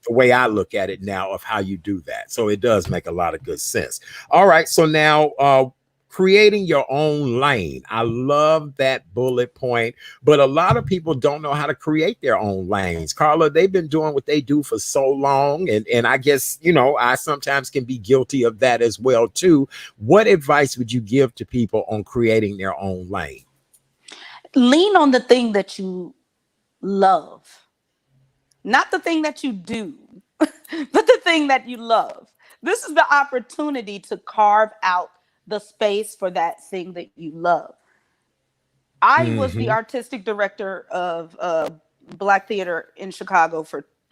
the way I look at it now of how you do that. So it does make a lot of good sense. All right. So now, creating your own lane. I love that bullet point, but a lot of people don't know how to create their own lanes. Carla, they've been doing what they do for so long. And I guess, I sometimes can be guilty of that as well, too. What advice would you give to people on creating their own lane?
Lean on the thing that you love, not the thing that you do, but the thing that you love. This is the opportunity to carve out the space for that thing that you love. I was the
Mm-hmm.
artistic director of Black theater in Chicago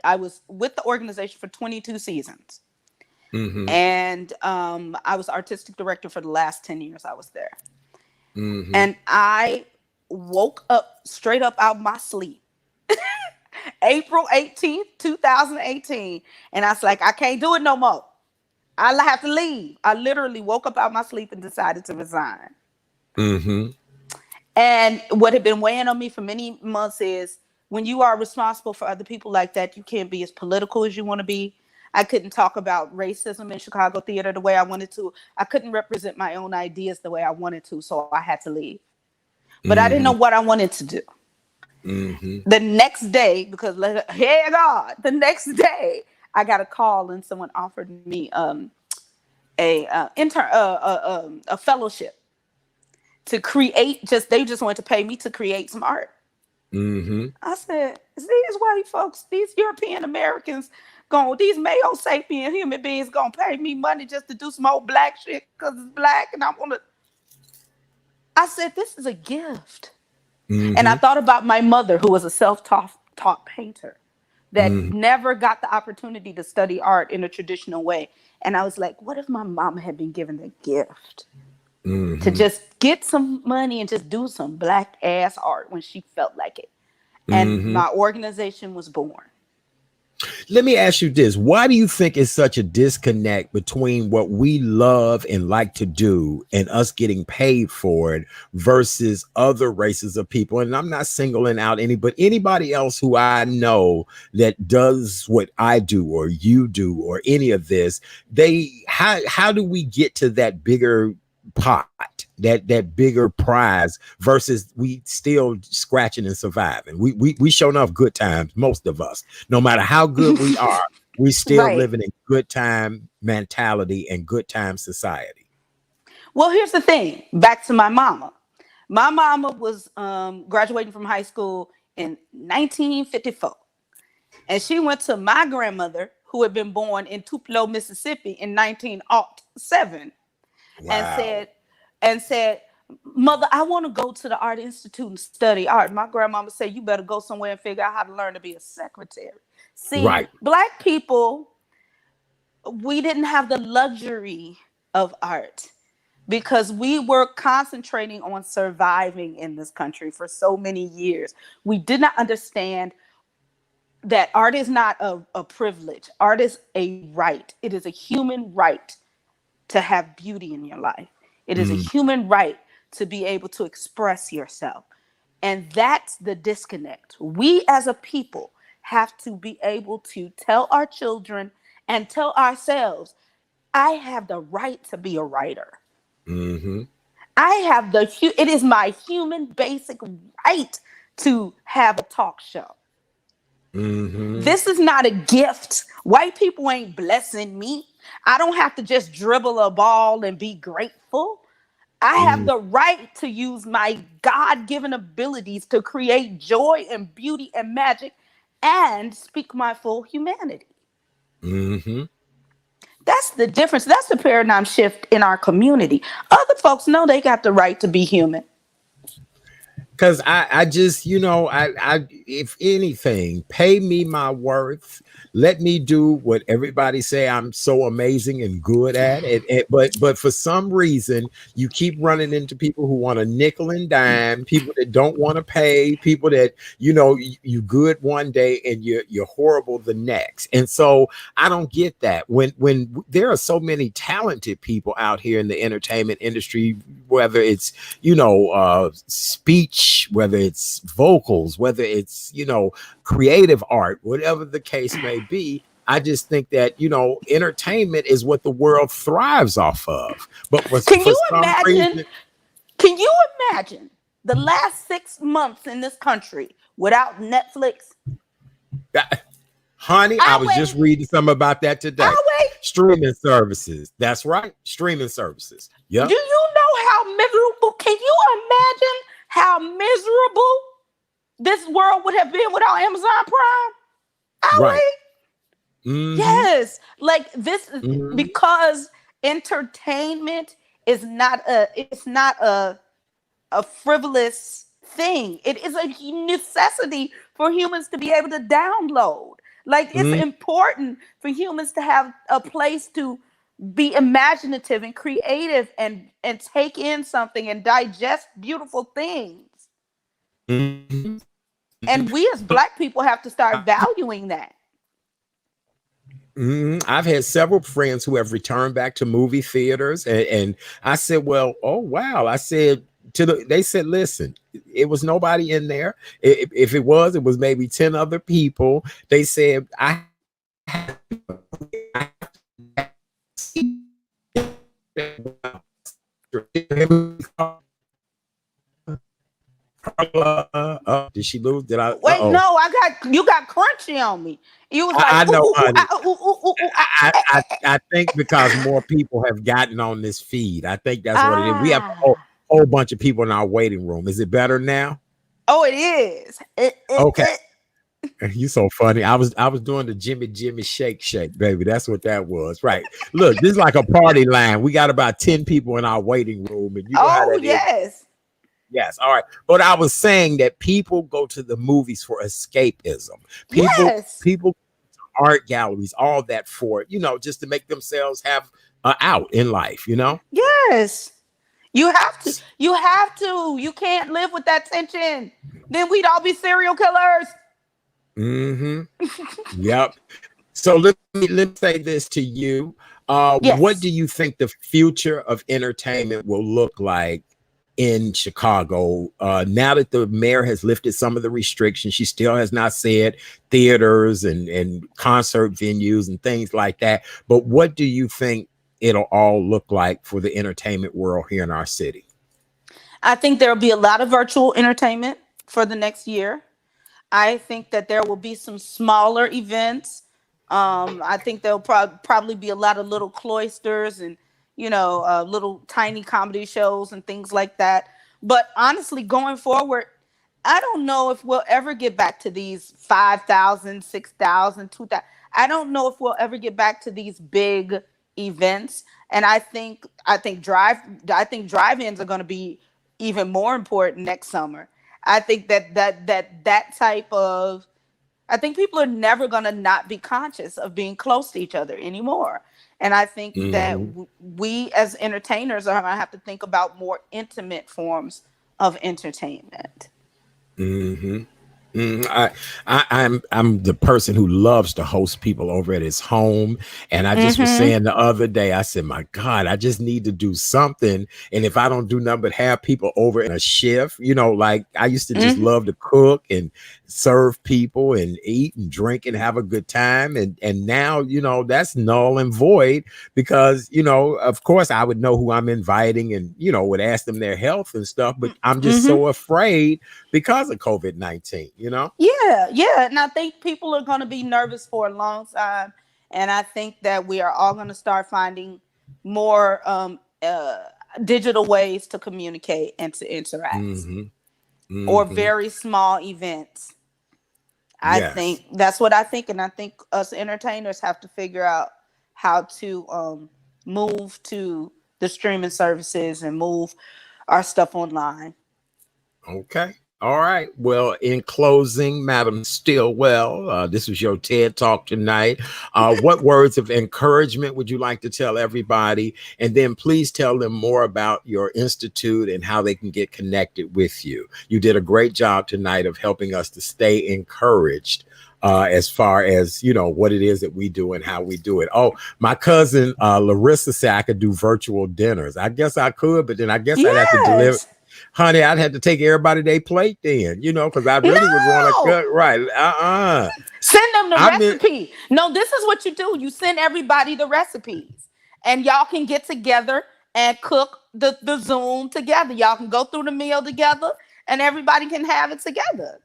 I was with the organization for 22 seasons.
Mm-hmm.
And I was artistic director for the last 10 years I was there.
Mm-hmm.
And I woke up straight up out of my sleep April 18th, 2018. And I was like, I can't do it no more. I have to leave. I literally woke up out of my sleep and decided to resign.
Mm-hmm.
And what had been weighing on me for many months is when you are responsible for other people like that, you can't be as political as you want to be. I couldn't talk about racism in Chicago theater the way I wanted to. I couldn't represent my own ideas the way I wanted to. So I had to leave. But I didn't know
Mm-hmm.
what I wanted to do.
Mm-hmm.
The next day, because hey God, the next day I got a call and someone offered me a fellowship to create. They just wanted to pay me to create some art.
Mm-hmm.
I said, These white folks, these European Americans, these male sapien human beings gonna pay me money just to do some old black shit because it's black, and I said, this is a gift. And I
Mm-hmm.
thought about my mother, who was a self-taught painter that
Mm-hmm.
never got the opportunity to study art in a traditional way. And I was like, what if my mama had been given the gift to
Mm-hmm.
just get some money and just do some black ass art when she felt like it? And
Mm-hmm.
my organization was born.
Let me ask you this. Why do you think it's such a disconnect between what we love and like to do and us getting paid for it versus other races of people? And I'm not singling out but anybody else who I know that does what I do or you do or any of this, how do we get to that bigger pot, that bigger prize versus we still scratching and surviving? We show enough good times, most of us. No matter how good we are, we still
Right.
living in good time mentality and good time society.
Well, here's the thing. Back to my mama. My mama was graduating from high school in 1954. And she went to my grandmother, who had been born in Tupelo, Mississippi in 1907, and
Wow.
said, Mother, I want to go to the Art Institute and study art. My grandmama said, you better go somewhere and figure out how to learn to be a secretary. See,
Right.
black people, we didn't have the luxury of art because we were concentrating on surviving in this country for so many years. We did not understand that art is not a privilege. Art is a right. It is a human right to have beauty in your life. It is a
Mm,
human right to be able to express yourself. And that's the disconnect. We as a people have to be able to tell our children and tell ourselves, I have the right to be a writer.
mm-hmm.
I have it is my human basic right to have a talk show.
Mm-hmm.
This is not a gift. White people ain't blessing me. I don't have to just dribble a ball and be grateful. I have
Mm,
the right to use my God given abilities to create joy and beauty and magic and speak my full humanity.
mm-hmm.
That's the difference. That's the paradigm shift in our community. Other folks know they got the right to be human.
Because I just, if anything, pay me my worth. Let me do what everybody say I'm so amazing and good at. But for some reason, you keep running into people who want a nickel and dime, people that don't want to pay, people that, you good one day and you're horrible the next. And so I don't get that. When there are so many talented people out here in the entertainment industry, whether it's speech, whether it's vocals, whether it's creative art, whatever the case may be. I just think that entertainment is what the world thrives off of. But
Can
for
you
some
imagine?
reason,
Can you imagine the last 6 months in this country without Netflix?
honey, I
I
was just
wait.
reading something about that today.
I wait.
Streaming services. That's right, streaming services.
Do
Yep.
you know how miserable? Can you imagine how miserable this world would have been without Amazon Prime? I
Right.
wait.
Mm-hmm.
Yes, like this is
Mm-hmm.
because entertainment is not a frivolous thing. It is a necessity for humans to be able to download. Like it's
Mm-hmm.
important for humans to have a place to be imaginative and creative and take in something and digest beautiful things.
Mm-hmm.
And we as black people have to start valuing that.
I've had several friends who have returned back to movie theaters, and I said, "Well, oh wow!" I said they said, "Listen, it was nobody in there. If it was maybe 10 other people." They said, "I did she lose? Did I?
Wait,
Oh,
no, you got crunchy on me. You was like,
I
ooh,
know,
ooh, ooh,
honey.
ooh, ooh, ooh, ooh,
I think because more people have gotten on this feed. I think that's what it is. We have a
ah.
whole bunch of people in our waiting room. Is it better now?
Oh, it is.
Okay. You so funny. I was doing the Jimmy shake, baby. That's what that was. Right. Look, this is like a party line. We got about 10 people in our waiting room, and you know how
Oh,
that is.
yes.
Yes. All right. But I was saying that people go to the movies for escapism. People,
Yes.
people, art galleries, all that for, just to make themselves have out in life,
Yes. You have to. You have to. You can't live with that tension. Then we'd all be serial killers.
Mm-hmm. Yep. So let me say this to you. What
Yes.
do you think the future of entertainment will look like in Chicago? Now that the mayor has lifted some of the restrictions, she still has not said theaters and concert venues and things like that. But what do you think it'll all look like for the entertainment world here in our city?
I think there'll be a lot of virtual entertainment for the next year. I think that there will be some smaller events. I think there'll probably be a lot of little cloisters and little tiny comedy shows and things like that. But honestly, going forward, I don't know if we'll ever get back to these 5,000, 6,000, 2,000. I don't know if we'll ever get back to these big events. And I think drive-ins are going to be even more important next summer. I think that type of I think people are never going to not be conscious of being close to each other anymore. And I think that
Mm-hmm.
we as entertainers are going to have to think about more intimate forms of entertainment.
Mm-hmm. I'm the person who loves to host people over at his home, and I just was
Mhm.
saying the other day, I said, "My God, I just need to do something." And if I don't do nothing but have people over in a shift, like I used to just
Mhm.
love to cook and serve people and eat and drink and have a good time, and now that's null and void because of course I would know who I'm inviting and would ask them their health and stuff, but I'm just
Mhm.
so afraid because of COVID-19.
Yeah, yeah, and I think people are going to be nervous for a long time, and I think that we are all going to start finding more digital ways to communicate and to interact,
Mm-hmm.
or
Mm-hmm.
very small events. I
Yes.
think that's what I think, and I think us entertainers have to figure out how to move to the streaming services and move our stuff online.
Okay. All right. Well, in closing, Madam Stillwell, this was your TED Talk tonight. What words of encouragement would you like to tell everybody? And then please tell them more about your institute and how they can get connected with you. You did a great job tonight of helping us to stay encouraged. As far as what it is that we do and how we do it. Oh, my cousin Larissa said I could do virtual dinners. I guess I could, but then I guess I'd have to deliver.
Yes.
Honey, I'd have to take everybody they plate then, because I really would want to
No.
cook. Right.
Send them the
I mean,
recipe. No, this is what you do. You send everybody the recipes, and y'all can get together and cook the Zoom together. Y'all can go through the meal together, and everybody can have it together.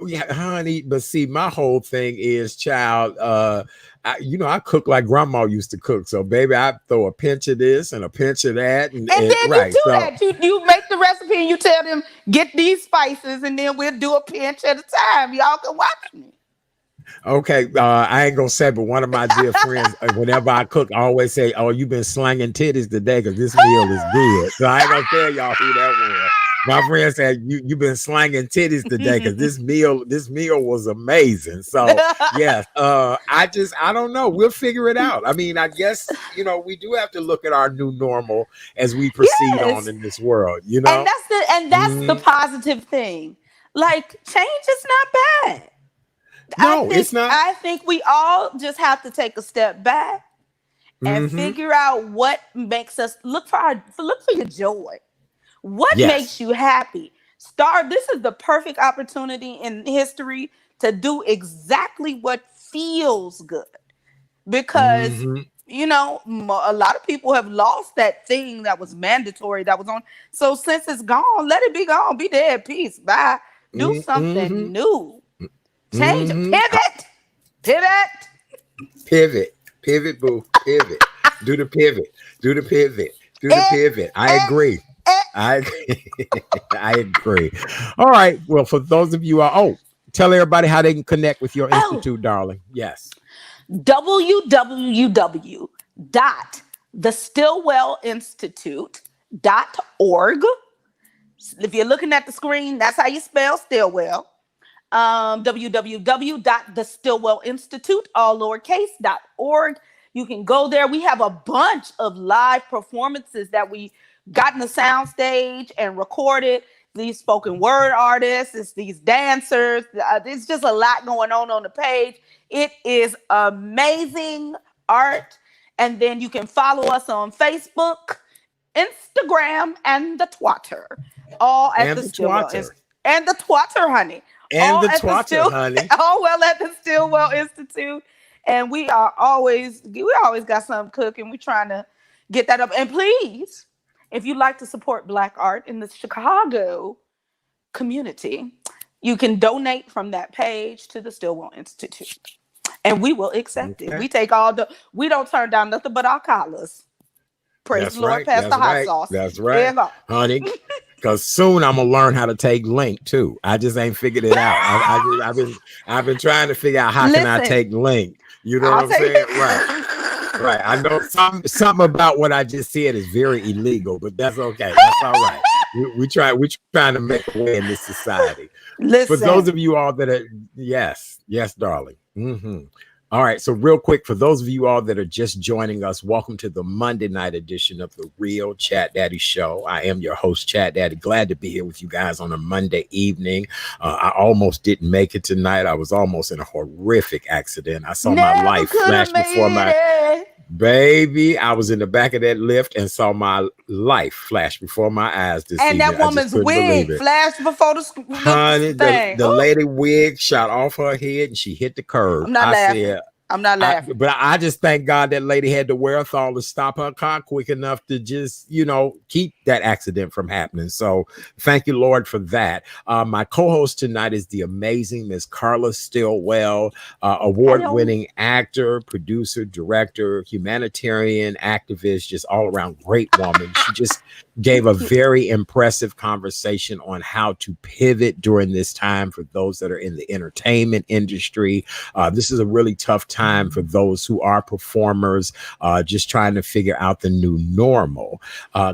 yeah, honey, but see, my whole thing is, child, I cook like grandma used to cook. So, baby, I throw a pinch of this and a pinch of that,
And
and
then you
right.
do
So,
that. You make the recipe and you tell them get these spices, and then we'll do a pinch at a time. Y'all can watch me.
okay, I ain't gonna say, but one of my dear friends, whenever I cook, I always say, "Oh, you've been slanging titties today because this meal is good." So I ain't gonna tell y'all who that was. My friend said, "You've been slanging titties today because this meal was amazing." So yes, I don't know. We'll figure it out. I mean, I guess we do have to look at our new normal as we proceed on
Yes.
in this world.
And that's the
Mhm.
positive thing. Like, change is not bad. I
No,
think
it's not.
I think we all just have to take a step back and
Hmm.
figure out what makes us look for your joy. What
Yes.
makes you happy? Start This is the perfect opportunity in history to do exactly what feels good, because
Hmm.
a lot of people have lost that thing that was mandatory that was on. So since it's gone, let it be gone. Be there at peace. Bye. Do
Hmm.
something new. Change it.
Hmm.
Pivot. Pivot.
Pivot, pivot, boo, pivot. Do the pivot, do the pivot, do the
Eh,
pivot. I
eh,
agree.
eh.
I agree. I agree. All right. Well, for those of you, tell everybody how they can connect with your institute, darling. Yes.
www.thestillwellinstitute.org. If you're looking at the screen, that's how you spell Stillwell. www.thestillwellinstitute, all lowercase.org. You can go there. We have a bunch of live performances that we got in the sound stage and recorded. These spoken word artists, it's these dancers. There's just a lot going on the page. It is amazing art. And then you can follow us on Facebook, Instagram, and the Twitter. All at the Stillwell Institute. And the Twitter, honey.
And the Twitter, honey.
All well at the Stillwell Institute. And we always got something cooking. We're trying to get that up. And please, if you'd like to support Black art in the Chicago community, you can donate from that page to the Stillwell Institute. And we will accept it. We take we don't turn down nothing but our collars. Praise the Lord, pass the hot sauce.
That's right, honey. Because soon I'm gonna learn how to take link too. I just ain't figured it out. I've been trying to figure out how can I take link. You know what I'm saying? Right. I know something about what I just said is very illegal, but that's okay. That's all right. We're trying to make a way in this society.
Listen.
For those of you all that are yes, darling. All right, so real quick, for those of you all that are just joining us, welcome to the Monday night edition of the Real Chat Daddy Show. I am your host, Chat Daddy. Glad to be here with you guys on a Monday evening. I almost didn't make it tonight. I was almost in a horrific accident. I saw my life flash before my baby. I was in the back of that lift and saw my life flash before my eyes this evening.
And that woman's wig flashed before the
honey, the lady wig shot off her head and she hit the curb.
I'm not laughing.
But I just thank God that lady had the wherewithal to stop her car quick enough to just, keep that accident from happening. So thank you, Lord, for that. My co-host tonight is the amazing Miss Carla Stillwell, award-winning actor, producer, director, humanitarian activist, just all around great woman. She just gave a very impressive conversation on how to pivot during this time for those that are in the entertainment industry. This is a really tough time for those who are performers, just trying to figure out the new normal.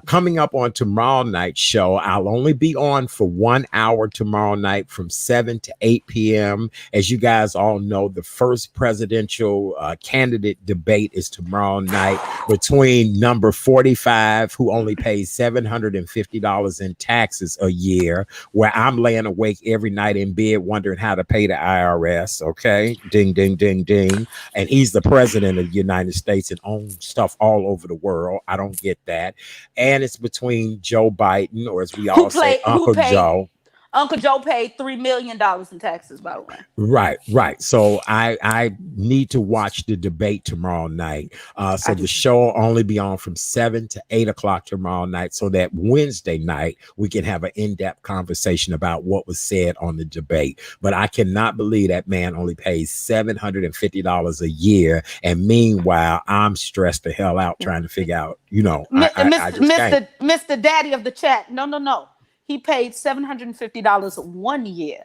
Coming up on tomorrow night's show, I'll only be on for 1 hour tomorrow night from 7 to 8 p.m. As you guys all know, the first presidential candidate debate is tomorrow night between number 45, who only pays $750 in taxes a year, where I'm laying awake every night in bed wondering how to pay the IRS. Okay, ding, ding, ding, ding. And he's the president of the United States and owns stuff all over the world. I don't get that. And it's between Joe Biden, or as we all say, Uncle Joe.
Uncle Joe paid $3 million in taxes, by the way.
Right. So I need to watch the debate tomorrow night. So the show will only be on from 7 to 8 o'clock tomorrow night, so that Wednesday night we can have an in-depth conversation about what was said on the debate. But I cannot believe that man only pays $750 a year, and meanwhile I'm stressed the hell out trying to figure out,
Mr. Daddy of the chat. No. He paid $750 1 year.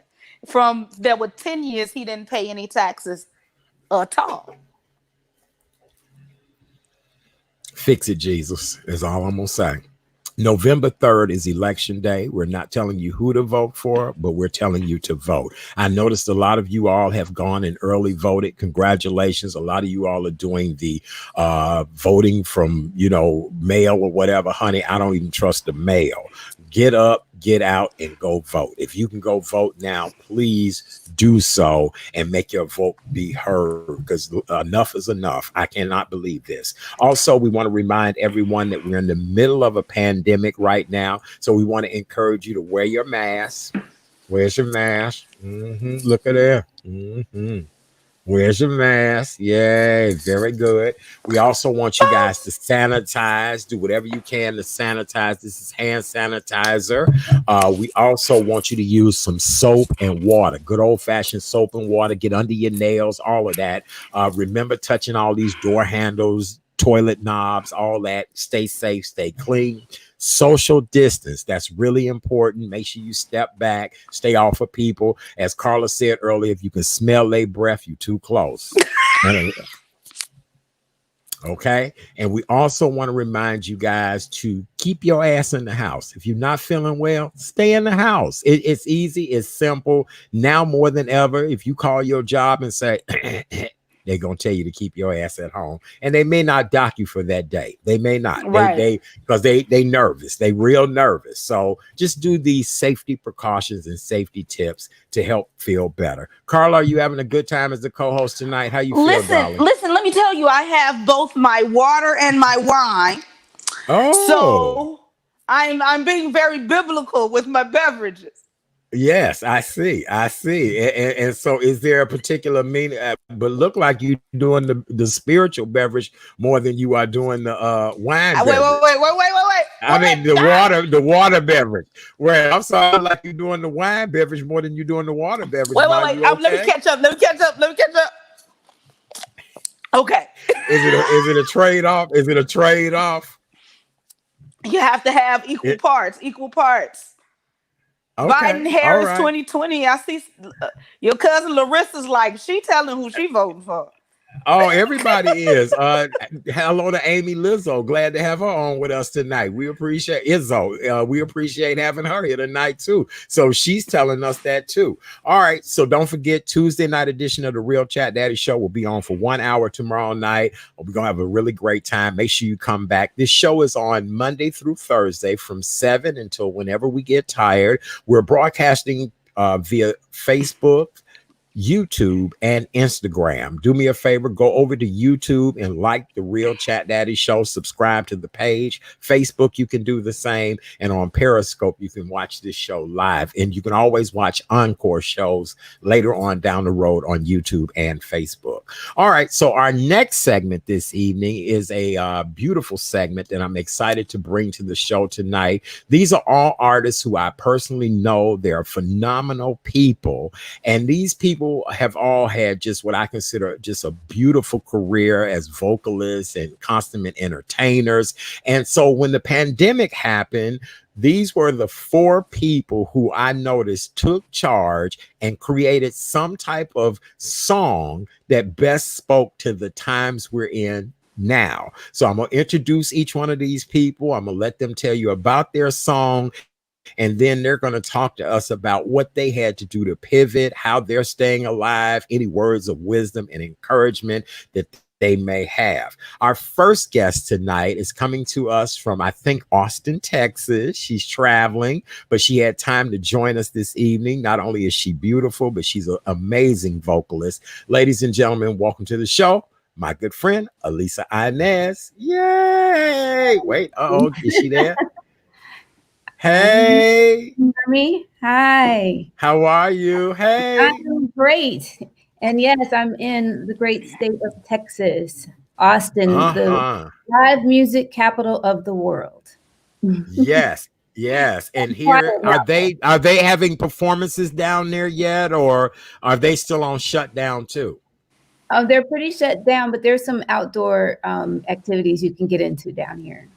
There were 10 years he didn't pay any taxes at all.
Fix it, Jesus, is all I'm going to say. November 3rd is election day. We're not telling you who to vote for, but we're telling you to vote. I noticed a lot of you all have gone and early voted. Congratulations. A lot of you all are doing the voting from, mail or whatever. Honey, I don't even trust the mail. Get up, get out, and go vote. If you can go vote now, please do so and make your vote be heard, because enough is enough. I cannot believe this. Also, we want to remind everyone that we're in the middle of a pandemic right now. So we want to encourage you to wear your mask. Where's your mask? Look at there. Where's your mask? Yay, very good. We also want you guys to sanitize. Do whatever you can to sanitize. This is hand sanitizer. We also want you to use some soap and water. Good old-fashioned soap and water. Get under your nails, all of that. Remember touching all these door handles, toilet knobs, all that. Stay safe, stay clean. social distance. That's really important. Make sure you step back, stay off of people. As Carla said earlier, if you can smell their breath, you too close. Okay. And we also want to remind you guys to keep your ass in the house. If you're not feeling well, stay in the house. It's easy. It's simple. Now more than ever, if you call your job and say, they're going to tell you to keep your ass at home. And they may not dock you for that day. They may not.
Right.
Because they nervous. They real nervous. So just do these safety precautions and safety tips to help feel better. Carla, are you having a good time as the co-host tonight? How you feel, darling?
Listen, let me tell you, I have both my water and my wine.
Oh.
So I'm being very biblical with my beverages.
Yes, I see. And so is there a particular meaning? But look like you doing the spiritual beverage more than you are doing the wine beverage.
Wait.
I mean the water beverage. Well, I'm sorry, like you're doing the wine beverage more than you're doing the water beverage.
Wait. Okay? Let me catch up. Okay.
Is it a trade-off? Is it a trade-off?
You have to have equal parts.
Okay.
Biden Harris 2020. I see your cousin Larissa's like, she telling who she voting for.
Oh, everybody is. Hello to Amy Lizzo. Glad to have her on with us tonight. We appreciate Izzo. We appreciate having her here tonight too. So she's telling us that too. All right. So don't forget, Tuesday night edition of the Real Chat Daddy Show will be on for 1 hour tomorrow night. We're gonna have a really great time. Make sure you come back. This show is on Monday through Thursday from 7 until whenever we get tired. We're broadcasting via Facebook, YouTube, and Instagram. Do me a favor, go over to YouTube and like the Real Chat Daddy Show. Subscribe to the page. Facebook, you can do the same. And on Periscope, you can watch this show live. And you can always watch encore shows later on down the road on YouTube and Facebook. All right, so our next segment this evening is a beautiful segment that I'm excited to bring to the show tonight. These are all artists who I personally know. They're phenomenal people. And these people have all had just what I consider just a beautiful career as vocalists and consummate entertainers. And so when the pandemic happened, these were the 4 people who I noticed took charge and created some type of song that best spoke to the times we're in now. So I'm going to introduce each one of these people. I'm going to let them tell you about their song. And then they're going to talk to us about what they had to do to pivot, how they're staying alive, any words of wisdom and encouragement that they may have. Our first guest tonight is coming to us from, I think, Austin, Texas. She's traveling, but she had time to join us this evening. Not only is she beautiful, but she's an amazing vocalist. Ladies and gentlemen, welcome to the show, my good friend, Elisa Inez. Yay! Wait, is she there? Hey,
me. Hi.
How are you? Hey,
I'm great. And yes, I'm in the great state of Texas, Austin, the live music capital of the world.
Yes. And here, are they having performances down there yet, or are they still on shutdown too?
They're pretty shut down, but there's some outdoor activities you can get into down here.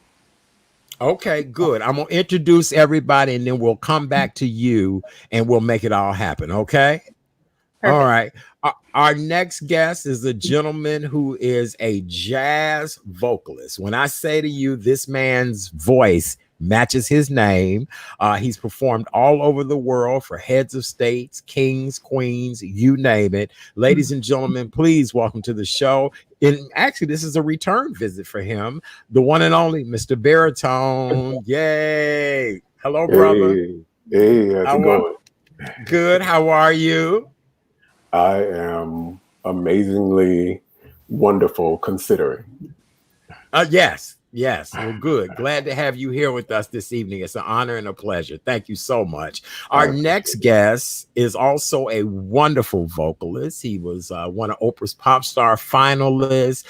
Okay, good. I'm going to introduce everybody and then we'll come back to you and we'll make it all happen. Okay. Perfect. All right. Our next guest is a gentleman who is a jazz vocalist. When I say to you, this man's voice matches his name. He's performed all over the world for heads of states, kings, queens, you name it. Ladies and gentlemen, please welcome to the show. And actually, this is a return visit for him, the one and only Mr. Baritone. Yay. Hello, brother.
Hey, how's it going?
Good. How are you?
I am amazingly wonderful considering.
Yes. Well, good. Glad to have you here with us this evening. It's an honor and a pleasure. Thank you so much. Our next guest is also a wonderful vocalist. He was one of Oprah's Pop Star finalists.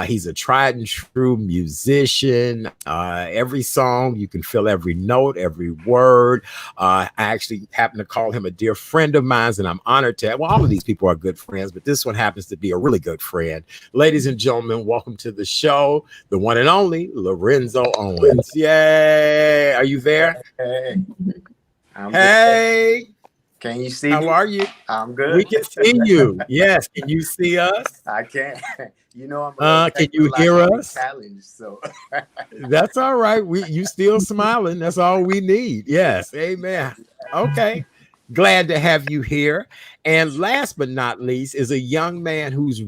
He's a tried and true musician. Every song, you can feel every note, every word. I actually happen to call him a dear friend of mine, and I'm honored to. Well, all of these people are good friends, but this one happens to be a really good friend. Ladies and gentlemen, welcome to the show, the one and only family, Lorenzo Owens. Yay! Are you there?
Hey, I'm good.
Hey,
Can you see
how
me?
are you?
I'm
We
good.
can see you. Yes. Can you see us?
I can. You know, I'm a little
Can you hear
technologically
us?
challenged, so
That's all right. You still smiling. That's all we need. Yes. Amen. Okay. Glad to have you here. And last but not least is a young man who's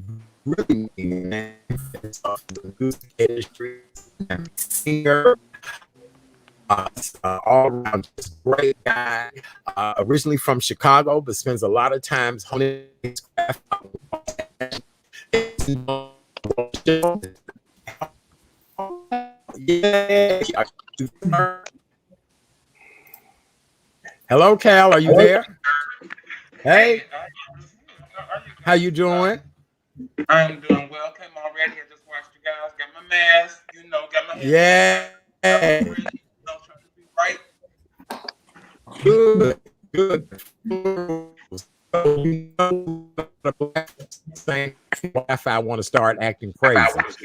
really making an impact on the music industry, singer, all around just great guy. Originally from Chicago, but spends a lot of times honing his craft. Yeah. Hello, Cal. Are you there? Hey, how you doing?
I'm doing well. Came already. I just watched you guys. Got my mask, got my
Yeah.
headset, got my fresh, trying to be right.
Good. Good. So, Wi-Fi want to start acting crazy.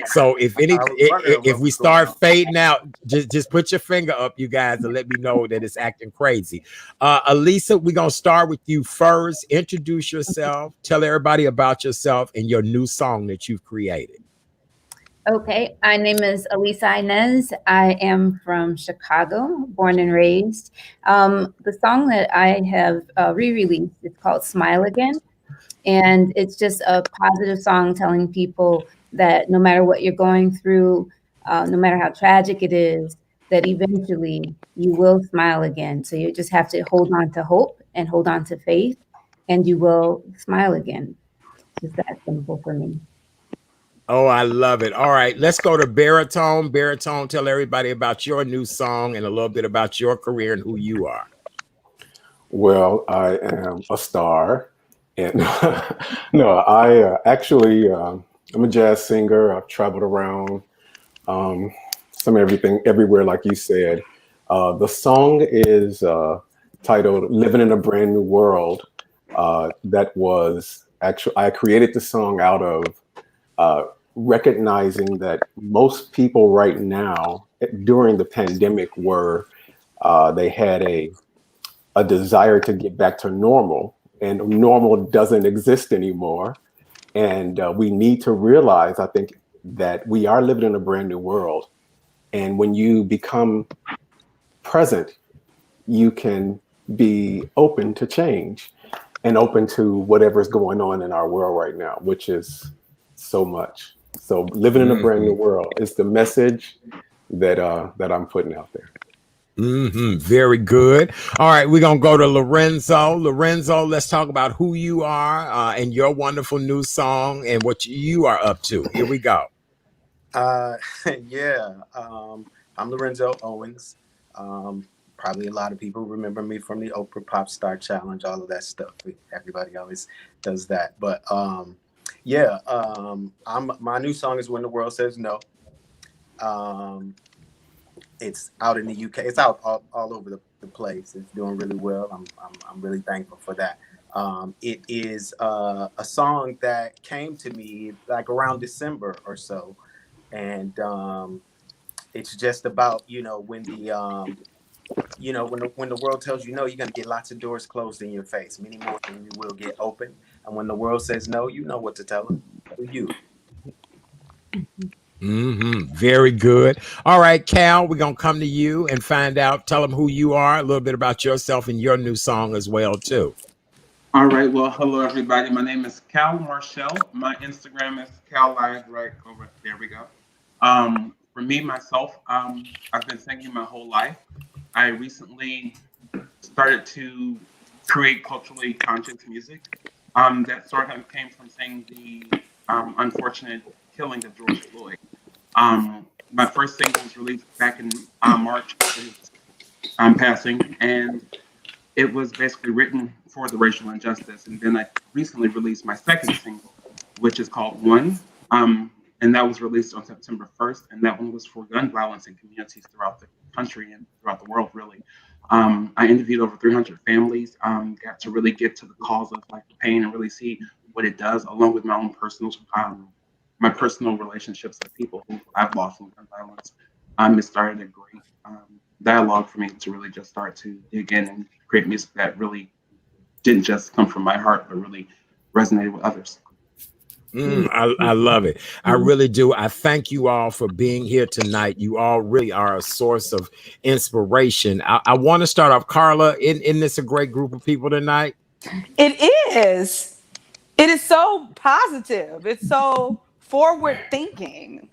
So
I was wondering
if
what
we
was going
start
on.
fading out, just put your finger up, you guys, and let me know that it's acting crazy. Elisa, we're gonna start with you first. Introduce yourself. Tell everybody about yourself and your new song that you've created.
Okay, my name is Elisa Inez. I am from Chicago, born and raised. The song that I have re-released is called Smile Again. And it's just a positive song telling people that no matter what you're going through, no matter how tragic it is, that eventually you will smile again. So you just have to hold on to hope and hold on to faith, and you will smile again. It's that simple for me.
Oh, I love it. All right, let's go to Baritone. Baritone, tell everybody about your new song and a little bit about your career and who you are.
Well, I am a star, and no, I actually I'm a jazz singer. I've traveled around, some everything, everywhere, like you said. The song is titled "Living in a Brand New World." That was actually I created the song out of uh, recognizing that most people right now during the pandemic were they had a desire to get back to normal, and normal doesn't exist anymore. And we need to realize, I think, that we are living in a brand new world. And when you become present, you can be open to change and open to whatever's going on in our world right now, which is so much. So living in a brand new world is the message that I'm putting out there.
Very good. All right, we're gonna go to Lorenzo. Lorenzo, let's talk about who you are and your wonderful new song and what you are up to. Here we go.
Uh, yeah, I'm Lorenzo Owens. Probably a lot of people remember me from the Oprah Pop Star Challenge, all of that stuff. Everybody always does that. But yeah, my new song is "When the World Says No." Um, it's out in the UK. It's out all over the place. It's doing really well. I'm really thankful for that. It is a song that came to me like around December or so, and it's just about when the when the world tells you no, you're gonna get lots of doors closed in your face, many more than you will get open. And when the world says no, you know what to tell them. You.
Very good. All right, Cal, we're gonna come to you and find out. Tell them who you are, a little bit about yourself and your new song as well, too.
All right. Well, hello everybody. My name is Cal Marshall. My Instagram is Cal Live right over there. We go. For me myself, I've been singing my whole life. I recently started to create culturally conscious music. That sort of came from seeing the unfortunate killing of George Floyd. My first single was released back in March of his passing, and it was basically written for the racial injustice. And then I recently released my second single, which is called One. And that was released on September 1st. And that one was for gun violence in communities throughout the country and throughout the world, really. I interviewed over 300 families, got to really get to the cause of like the pain and really see what it does, along with my own personal my personal relationships with people who I've lost in gun violence. It started a great dialogue for me to really just start to dig in and create music that really didn't just come from my heart, but really resonated with others.
I love it. I really do. I thank you all for being here tonight. You all really are a source of inspiration. I want to start off, Carla. Isn't this a great group of people tonight?
It is. It is so positive. It's so forward thinking.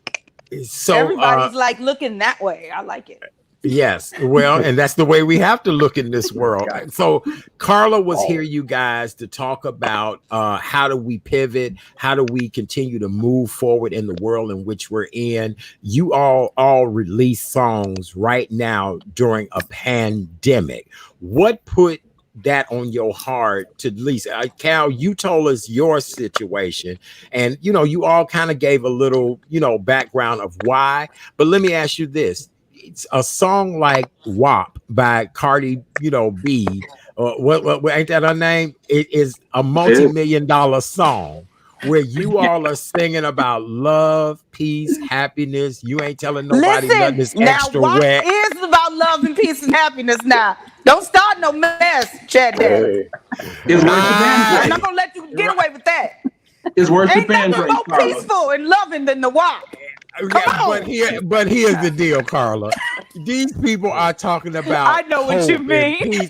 So
Everybody's like looking that way. I like it.
yes, well, and that's the way we have to look in this world. So Carla was here, you guys, to talk about how do we pivot, how do we continue to move forward in the world in which we're in. You all release songs right now during a pandemic. What put that on your heart to at least Cal, you told us your situation, and you all kind of gave a little background of why, but let me ask you this. It's a song like WAP by Cardi B, what ain't that her name? It is a multi-million-dollar song where you all are singing about love, peace, happiness. You ain't telling nobody nothing is
now
extra
WAP
wet.
is about love and peace and happiness. Now don't start no mess, Chad Daddy. I'm not gonna let you get away with that.
Is worship
ain't
and
nothing more peaceful and loving than the WAP.
But here's the deal, Carla. These people are talking about.
I know what you mean.
You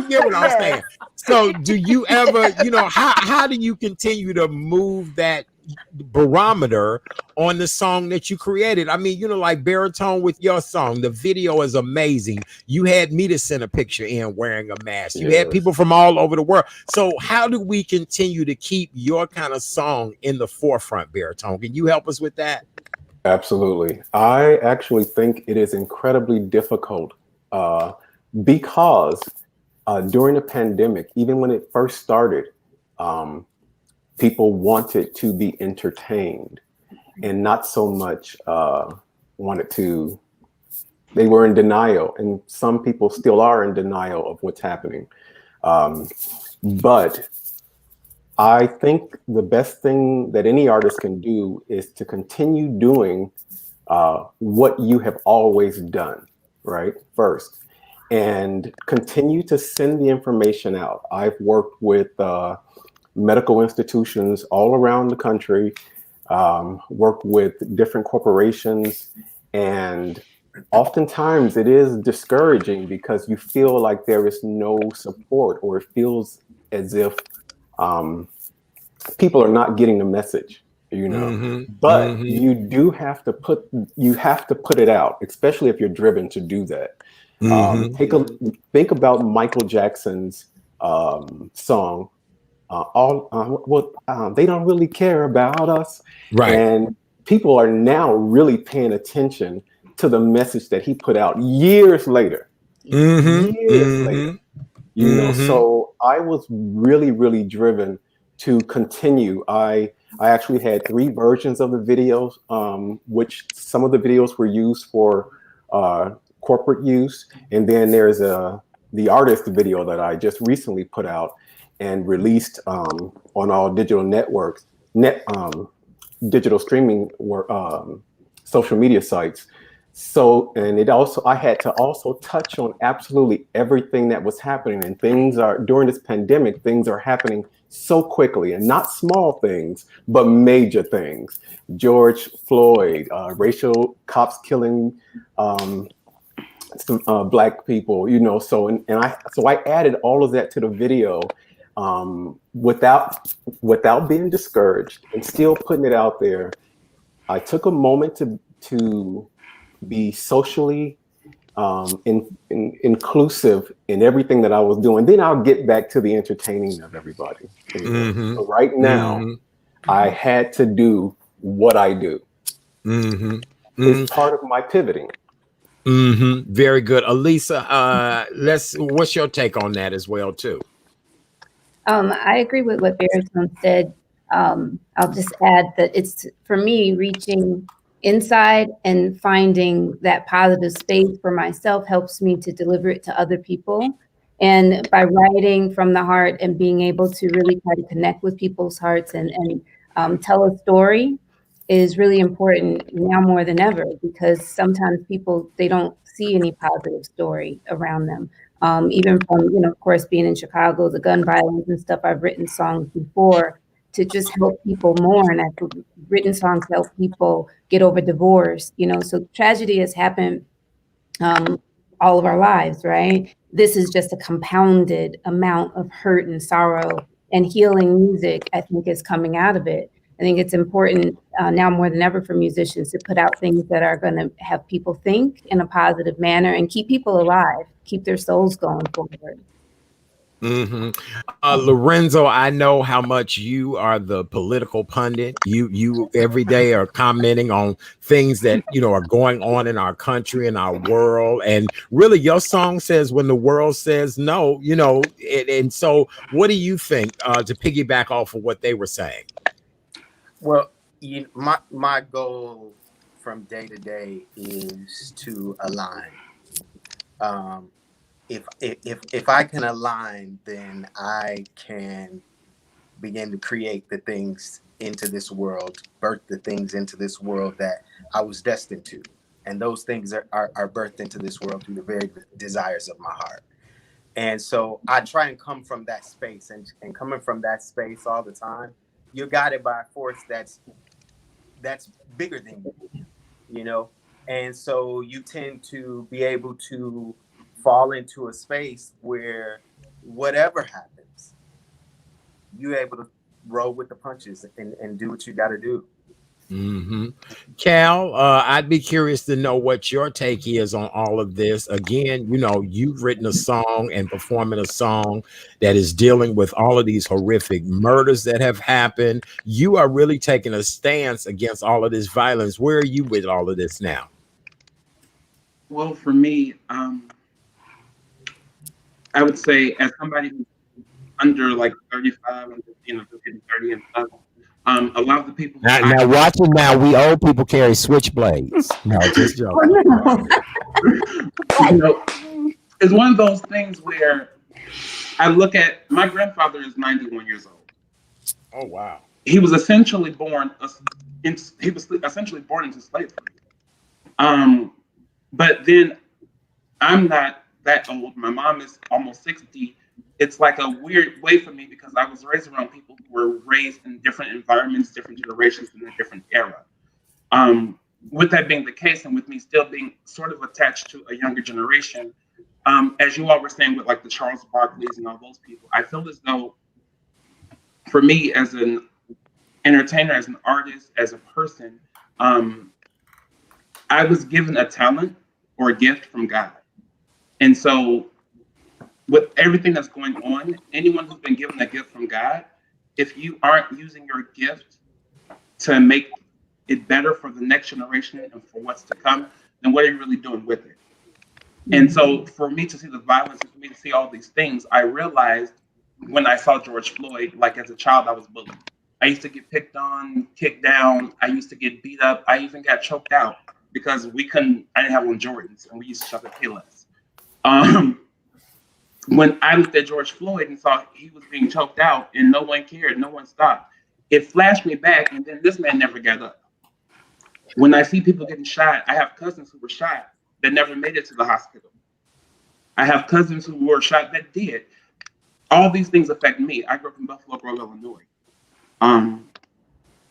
get what I'm saying. So, do you ever, how do you continue to move that barometer on the song that you created? I mean, like Baritone with your song, the video is amazing. You had me to send a picture in wearing a mask. You had people from all over the world. So, how do we continue to keep your kind of song in the forefront, Baritone? Can you help us with that?
Absolutely. I actually think it is incredibly difficult because during the pandemic, even when it first started, people wanted to be entertained and not so much they were in denial, and some people still are in denial of what's happening. But I think the best thing that any artist can do is to continue doing what you have always done, right? First, and continue to send the information out. I've worked with medical institutions all around the country, worked with different corporations, and oftentimes it is discouraging because you feel like there is no support, or it feels as if people are not getting the message, but you do have to put it out, especially if you're driven to do that. Think about Michael Jackson's song, they don't really care about us,
right?
And people are now really paying attention to the message that he put out years later. So I was really, really driven to continue. I actually had 3 versions of the videos, which some of the videos were used for corporate use, and then there's the artist video that I just recently put out and released on all digital networks, digital streaming social media sites. So, and I had to also touch on absolutely everything that was happening, and during this pandemic, things are happening so quickly, and not small things, but major things. George Floyd, racial cops killing some Black people, so I added all of that to the video without being discouraged and still putting it out there. I took a moment to be socially inclusive in everything that I was doing. Then I'll get back to the entertaining of everybody. So right now, I had to do what I do. It's part of my pivoting.
Very good. Elisa, what's your take on that as well too?
I agree with what Baritone said. I'll just add that it's, for me, reaching inside and finding that positive space for myself helps me to deliver it to other people. And by writing from the heart and being able to really try to connect with people's hearts and tell a story, is really important now more than ever, because sometimes people, they don't see any positive story around them. Even from, of course, being in Chicago, the gun violence and stuff, I've written songs before to just help people mourn. I've written songs to help people get over divorce, so tragedy has happened all of our lives, right? This is just a compounded amount of hurt and sorrow, and healing music, I think, is coming out of it. I think it's important now more than ever for musicians to put out things that are going to have people think in a positive manner and keep people alive, keep their souls going forward.
Mm-hmm. Lorenzo, I know how much you are the political pundit. You every day are commenting on things that are going on in our country and our world, and really, your song says when the world says no. And so, what do you think? To piggyback off of what they were saying.
Well, my goal from day to day is to align. Um, if I can align, then I can begin to create the things into this world, birth the things into this world that I was destined to. And those things are birthed into this world through the very desires of my heart. And so I try and come from that space, and coming from that space all the time, you're guided by a force that's bigger than you. And so you tend to be able to fall into a space where whatever happens, you're able to roll with the punches and do what you got to do.
Mm-hmm. Cal, I'd be curious to know what your take is on all of this. Again, you've written a song and performing a song that is dealing with all of these horrific murders that have happened. You are really taking a stance against all of this violence. Where are you with all of this now?
Well, for me, I would say, as somebody who's under like 35 and 30 and stuff, a lot of the people
Now watching now, we old people carry switchblades. No, just joking.
It's one of those things where I look at, my grandfather is 91 years old.
Oh wow.
He was essentially born into slavery. But then I'm not that old. My mom is almost 60. It's like a weird way for me because I was raised around people who were raised in different environments, different generations, in a different era. With that being the case, and with me still being sort of attached to a younger generation, as you all were saying with like the Charles Barkleys and all those people, I feel as though for me as an entertainer, as an artist, as a person, I was given a talent or a gift from God. And so with everything that's going on, anyone who's been given a gift from God, if you aren't using your gift to make it better for the next generation and for what's to come, then what are you really doing with it? And so for me to see the violence and for me to see all these things, I realized when I saw George Floyd, like as a child, I was bullied. I used to get picked on, kicked down. I used to get beat up. I even got choked out because I didn't have on Jordans and we used to shop at Payless. When I looked at George Floyd and saw he was being choked out and no one cared, no one stopped, it flashed me back, and then this man never got up. When I see people getting shot, I have cousins who were shot that never made it to the hospital. I have cousins who were shot that did. All these things affect me. I grew up in Buffalo Grove, Illinois.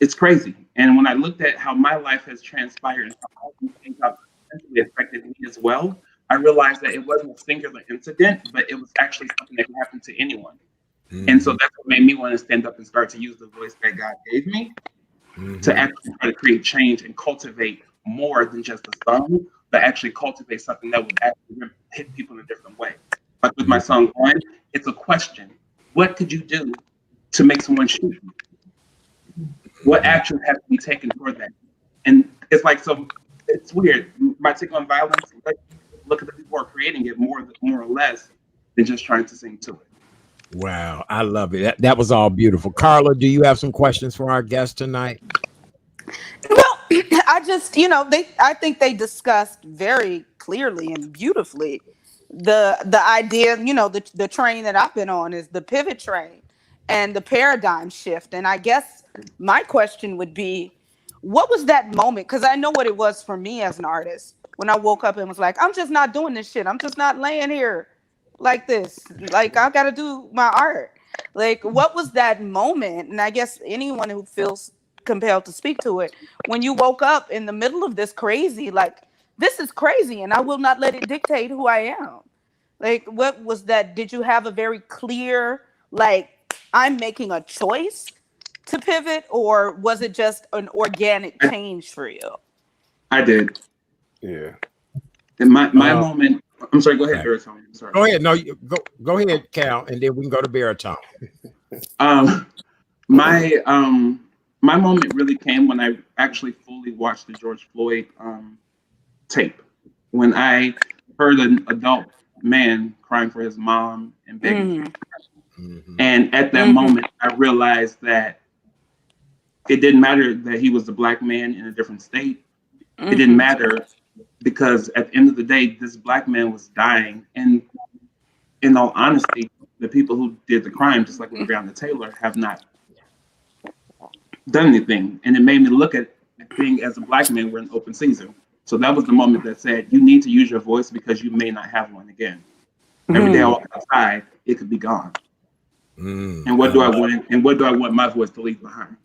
It's crazy. And when I looked at how my life has transpired and how all these things have essentially affected me as well, I realized that it wasn't a singular incident, but it was actually something that could happen to anyone. And so that's what made me want to stand up and start to use the voice that God gave me to actually try to create change and cultivate more than just a song, but actually cultivate something that would actually hit people in a different way. Like with my song One, it's a question. What could you do to make someone shoot you? What action has to be taken for that? And it's like, so it's weird. My take on violence, like, look at the people who are creating it more or less than just trying to sing to it.
Wow, I love it. That was all beautiful. Carla, do you have some questions for our guest tonight?
Well, I just, I think they discussed very clearly and beautifully the idea, the train that I've been on is the pivot train and the paradigm shift. And I guess my question would be, What was that moment? Because I know what it was for me as an artist when I woke up and was like, I'm just not doing this shit. I'm just not laying here like this. Like, I got to do my art. Like, what was that moment? And I guess anyone who feels compelled to speak to it, when you woke up in the middle of this crazy, like, this is crazy and I will not let it dictate who I am. Like, what was that? Did you have a very clear, like, I'm making a choice to pivot, or was it just an organic change for you?
I did.
Yeah.
And my moment. I'm sorry. Go ahead,
Right.
Baritone. I'm sorry.
Go ahead. No, go ahead, Cal, and then we can go to baritone.
My my moment really came when I actually fully watched the George Floyd tape. When I heard an adult man crying for his mom and begging for
Mhm.
and at that moment, I realized that it didn't matter that he was a black man in a different state. It didn't matter because at the end of the day, this black man was dying. And in all honesty, the people who did the crime, just like with Breonna Taylor, have not done anything. And it made me look at being as a black man, we're in open season. So that was the moment that said, you need to use your voice because you may not have one again. Every day I walk outside, it could be gone. And what do I want? And what do I want my voice to leave behind?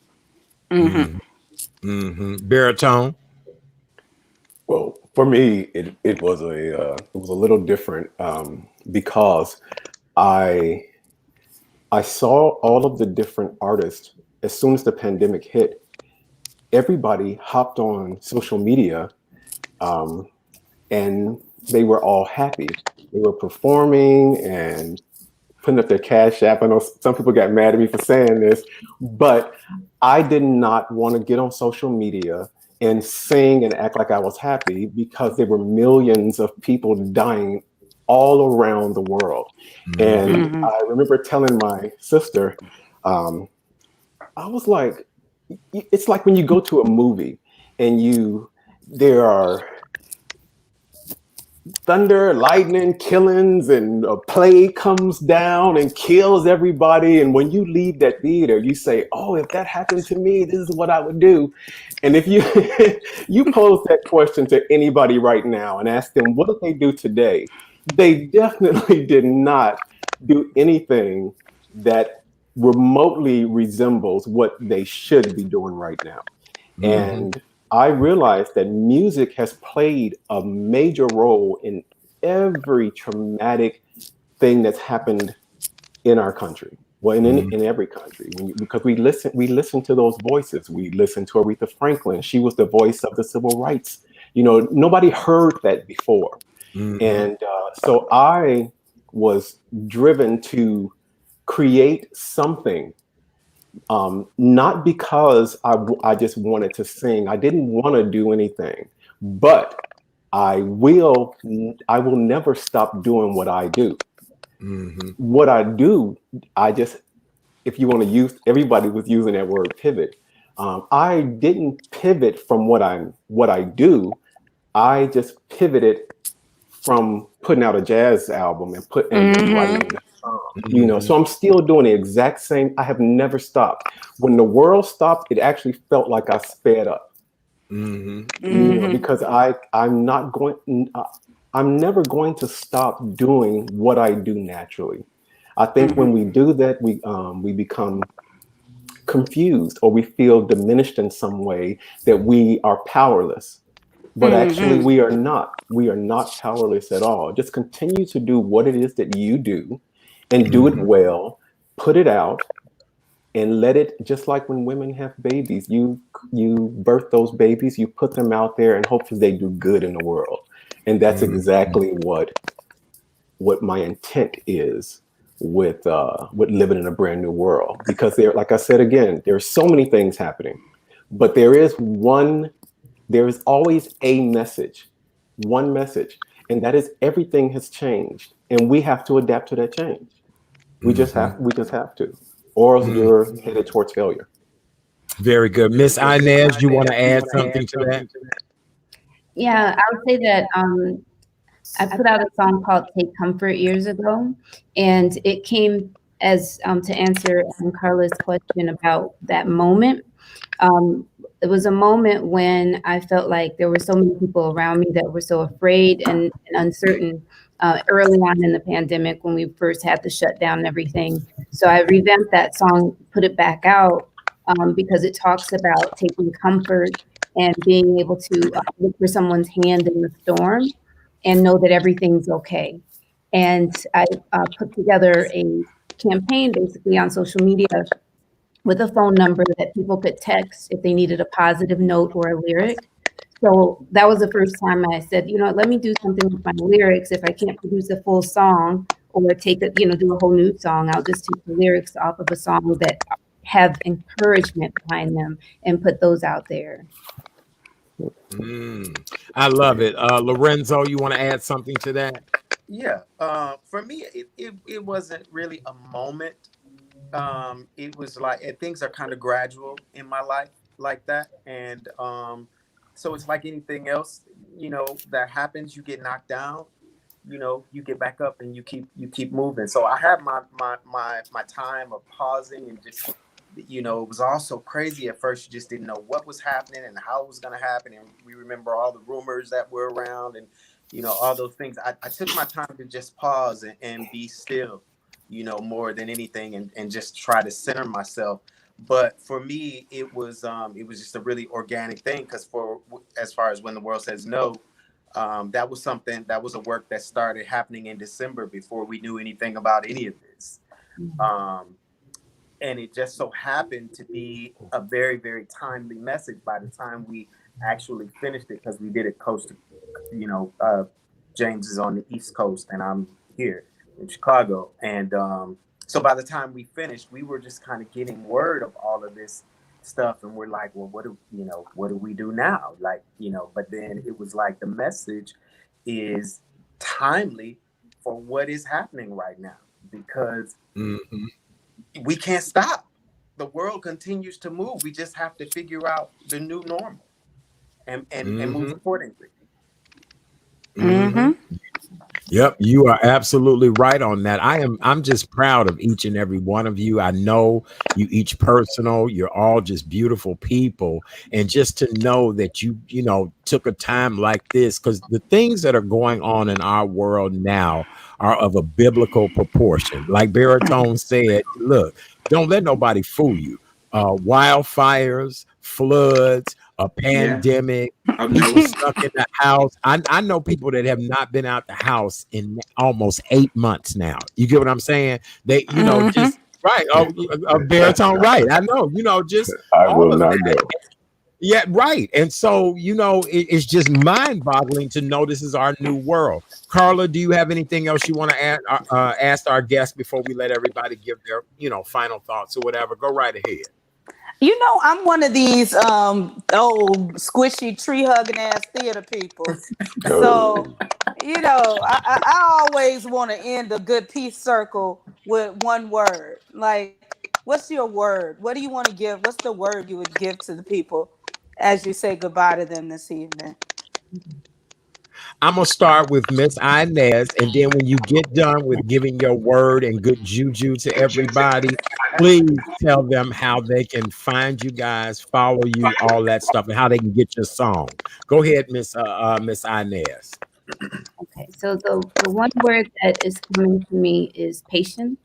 Baritone.
Well, for me, it was a little different because I saw all of the different artists as soon as the pandemic hit. Everybody hopped on social media, and they were all happy. They were performing and putting up their Cash App. I know some people got mad at me for saying this, but I did not want to get on social media and sing and act like I was happy because there were millions of people dying all around the world. And I remember telling my sister, I was like, it's like when you go to a movie and there are thunder, lightning, killings, and a plague comes down and kills everybody. And when you leave that theater, you say, "Oh, if that happened to me, this is what I would do." And if you you pose that question to anybody right now and ask them, "What did they do today?" They definitely did not do anything that remotely resembles what they should be doing right now. And I realized that music has played a major role in every traumatic thing that's happened in our country. Well, in every country, because we listen to those voices. We listen to Aretha Franklin. She was the voice of the civil rights. Nobody heard that before, and so I was driven to create something, not because I just wanted to sing. I didn't want to do anything, but I will never stop doing what I do. What I do, if you want to use, everybody was using that word pivot. I didn't pivot from what I do. I just pivoted from putting out a jazz album and writing the song. So I'm still doing the exact same. I have never stopped. When the world stopped, it actually felt like I sped up. Because I'm never going to stop doing what I do naturally. I think when we do that, we become confused, or we feel diminished in some way, that we are powerless. But actually, we are not. We are not powerless at all. Just continue to do what it is that you do, and do it well. Put it out, and let it. Just like when women have babies, you birth those babies, you put them out there, and hopefully they do good in the world. And that's exactly what my intent is with living in a brand new world. Because like I said again, there are so many things happening, but there is always a message, one message, and that is everything has changed, and we have to adapt to that change. We just have to, or else you're headed towards failure.
Very good. Miss Inez, you want to add something to that?
Yeah, I would say that I put out a song called Take Comfort years ago, and it came as to answer Carla's question about that moment. it was a moment when I felt like there were so many people around me that were so afraid and uncertain early on in the pandemic when we first had the shutdown and everything. So I revamped that song, put it back out because it talks about taking comfort and being able to look for someone's hand in the storm and know that everything's okay. And I put together a campaign basically on social media with a phone number that people could text if they needed a positive note or a lyric. So that was the first time I said, you know, let me do something with my lyrics. If I can't produce a full song or take a, you know, do a whole new song, I'll just take the lyrics off of a song that have encouragement behind them and put those out there.
I love it. Lorenzo, you want to add something to that?
Yeah. For me, it wasn't really a moment. It was like things are kind of gradual in my life like that, and so it's like anything else, that happens. You get knocked down, you get back up and you keep moving. So I had my time of pausing and just, it was all so crazy at first. You just didn't know what was happening and how it was going to happen, and we remember all the rumors that were around, and all those things. I took my time to just pause and be still, more than anything, and just try to center myself. But for me, it was just a really organic thing, because as far as When the World Says No, that was a work that started happening in December before we knew anything about any of this. And it just so happened to be a very, very timely message by the time we actually finished it, because we did it coast to, James is on the East Coast and I'm here in Chicago. And so by the time we finished, we were just kind of getting word of all of this stuff, and we're like, well, what do we do now? Like, but then it was like the message is timely for what is happening right now, because we can't stop. The world continues to move. We just have to figure out the new normal and move accordingly.
Yep, you are absolutely right on that. I'm just proud of each and every one of you. I know you each personal. You're all just beautiful people. And just to know that you took a time like this, because the things that are going on in our world now are of a biblical proportion. Like Baritone said, look, don't let nobody fool you. Wildfires, floods, a
Yeah.
pandemic, people stuck in the house. I know people that have not been out the house in almost 8 months now. You get what I'm saying? They, just right. Oh, Baritone, right. I know, just
I
all
will
of
not
that.
know.
Yeah, right. And so, it's just mind boggling to know this is our new world. Carla, do you have anything else you want to add, ask our guests before we let everybody give their, final thoughts or whatever? Go right ahead.
I'm one of these old squishy tree hugging ass theater people. So,
Oh,
I always want to end a good peace circle with one word. Like, what's your word? What do you want to give? What's the word you would give to the people as you say goodbye to them this evening?
I'm gonna start with Miss Inez, and then when you get done with giving your word and good juju to everybody, please tell them how they can find you guys, follow you, all that stuff, and how they can get your song. Go ahead, Miss Inez.
Okay, so the one word that is coming to me is patience.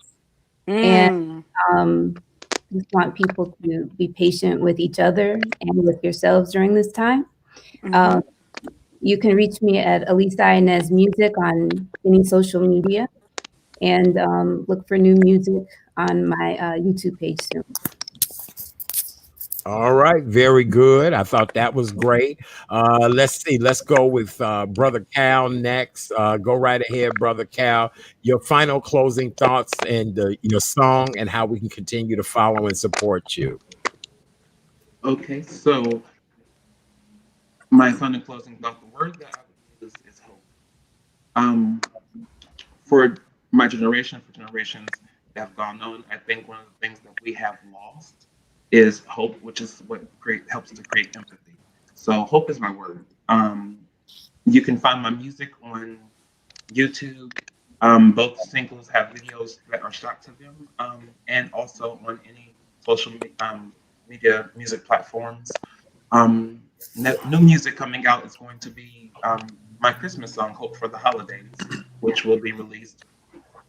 And
Mm.
just want people to be patient with each other and with yourselves during this time. Um, you can reach me at Elisa Inez Music on any social media, and look for new music on my YouTube page soon.
All right, very good. I thought that was great. Let's see. Let's go with Brother Cal next. Go right ahead, Brother Cal. Your final closing thoughts and your song and how we can continue to follow and support you.
Okay, so my final closing thought, the word that I would use is hope. Um, for my generation, for generations that have gone on, I think one of the things that we have lost is hope, which is what helps to create empathy. So hope is my word. You can find my music on YouTube. Both singles have videos that are shot to them, and also on any social media music platforms. New music coming out is going to be my Christmas song, Hope for the Holidays, which will be released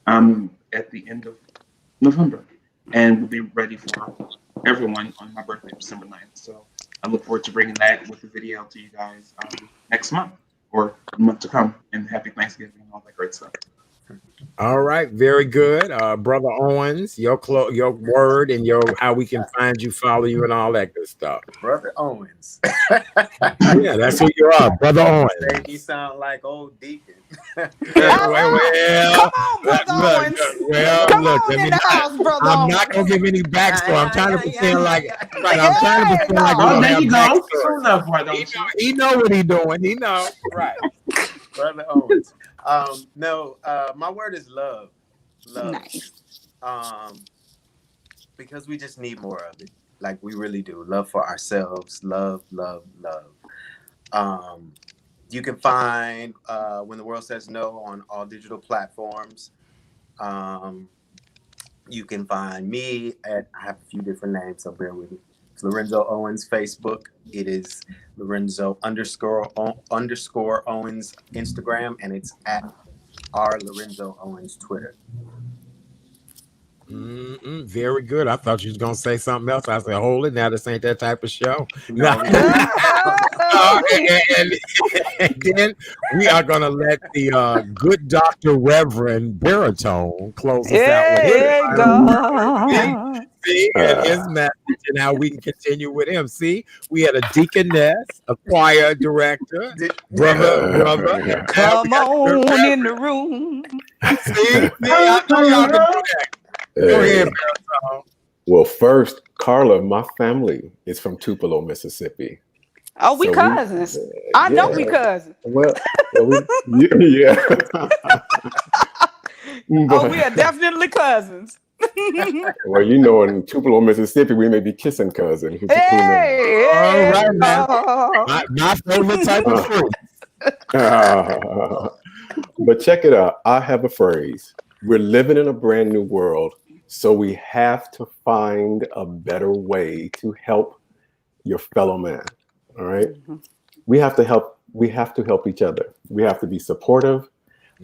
at the end of November and will be ready for everyone on my birthday, December 9th. So I look forward to bringing that with the video to you guys next month or the month to come. And happy Thanksgiving and all that great stuff.
All right, very good, Brother Owens. Your word and your how we can find you, follow you, and all that good stuff.
Brother Owens.
Yeah, that's who you are, Brother Owens.
Make me sound like old deacon.
Well,
Come on, Brother Owens. Come on in the house, Brother
I'm
Owens.
not gonna give any backstory. I'm trying to pretend like I'm trying to pretend like
Oh,
we
there
don't
you
have
go.
backstory.
True enough, why don't you?
He know what he doing. He know. Right.
Brother Owens. No, my word is love. Love.
Nice.
Because we just need more of it. Like we really do. Love for ourselves. Love, love, love. You can find When the World Says No on all digital platforms. You can find me at, I have a few different names, so bear with me. It's Lorenzo Owens Facebook. It is Lorenzo _Owens Instagram, and it's at R Lorenzo Owens Twitter.
Very good. I thought you was gonna say something else. I said, hold it now. This ain't that type of show.
No.
And then we are gonna let the good Dr. Reverend Baritone close us out with his
There you
final
go.
See, and his message and how we can continue with him. See, we had a deaconess, a choir director, brother.
Come on in the room.
See, I know y'all can do that. Go ahead, Baritone.
Well, first, Carla, my family is from Tupelo, Mississippi.
Oh, we cousins. I know we cousins.
Well, yeah.
Oh, we are definitely cousins.
Well, you know, in Tupelo, Mississippi, we may be kissing cousins.
Hey,
all right, man. My favorite type of fruit.
But check it out. I have a phrase. We're living in a brand new world, so we have to find a better way to help your fellow man. All right? We have to help. We have to help each other. We have to be supportive.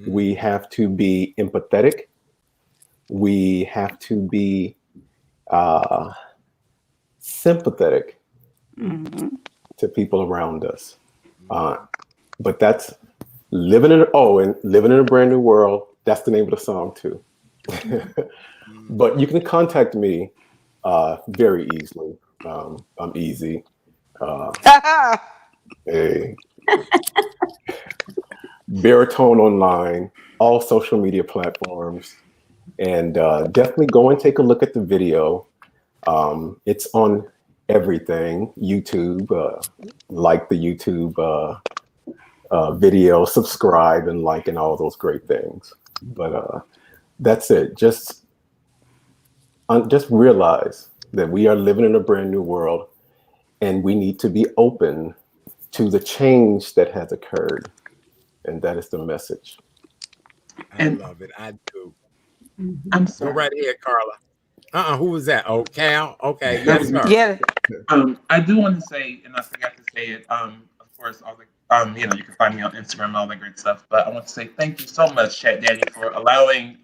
We have to be empathetic. We have to be sympathetic to people around us. But that's living in a brand new world. That's the name of the song too. But you can contact me very easily. I'm easy. Hey. Baritone online, all social media platforms. And definitely go and take a look at the video. It's on everything. YouTube, like the YouTube video, subscribe and like and all those great things. But that's it. Just realize that we are living in a brand new world and we need to be open to the change that has occurred. And that is the message.
I love it. I do.
I'm
Go
sorry.
right ahead, Carla. Who was that? Oh, Cal. Okay, yes, sir.
Yeah.
I do want to say, and I forgot to say it. Of course, all the you can find me on Instagram and all that great stuff. But I want to say thank you so much, Chat Daddy, for allowing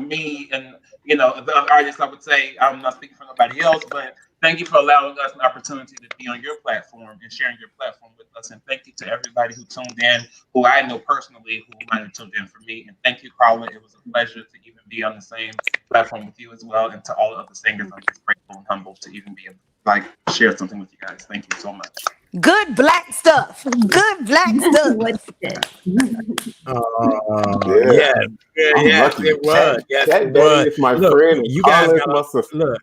me and the other artists. I would say I'm not speaking for nobody else, but thank you for allowing us an opportunity to be on your platform and sharing your platform with us. And thank you to everybody who tuned in, who I know personally, who might have tuned in for me. And thank you, Carla. It was a pleasure to even be on the same platform with you as well. And to all the other singers, I'm just grateful and humbled to even be able to share something with you guys. Thank you so much.
Good black stuff. Good black stuff.
What's this?
Yes, it was. Yes,
That
it was.
is my
Look,
friend.
you guys
Carla is
got
my sister.
look.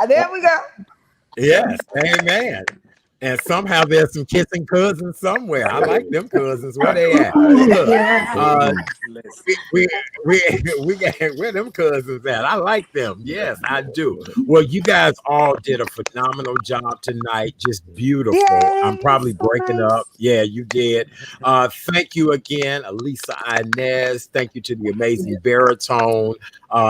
There we go.
Yes, amen. And somehow there's some kissing cousins somewhere. I like them cousins. Where they at?
Right.
Look,
Yeah.
uh,
Listen.
we got where them cousins at. I like them. Yes, I do. Well, you guys all did a phenomenal job tonight. Just beautiful. I'm
Yay,
probably
so
breaking up.
nice.
Yeah, you did. Thank you again, Elisa Inez. Thank you to the amazing baritone,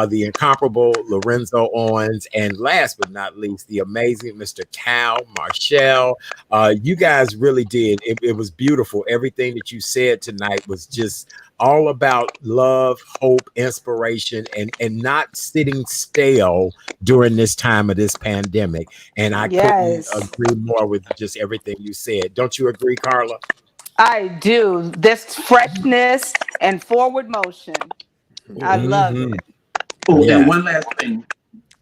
the incomparable Lorenzo Owens, and last but not least, the amazing Mr. Cal Marshall. You guys really did. It was beautiful. Everything that you said tonight was just all about love, hope, inspiration, and not sitting stale during this time of this pandemic. And I couldn't
Yes,
agree more with just everything you said. Don't you agree, Carla?
I do. This freshness and forward motion. I love
Hmm.
it.
Oh, and
Yes.
one last thing. I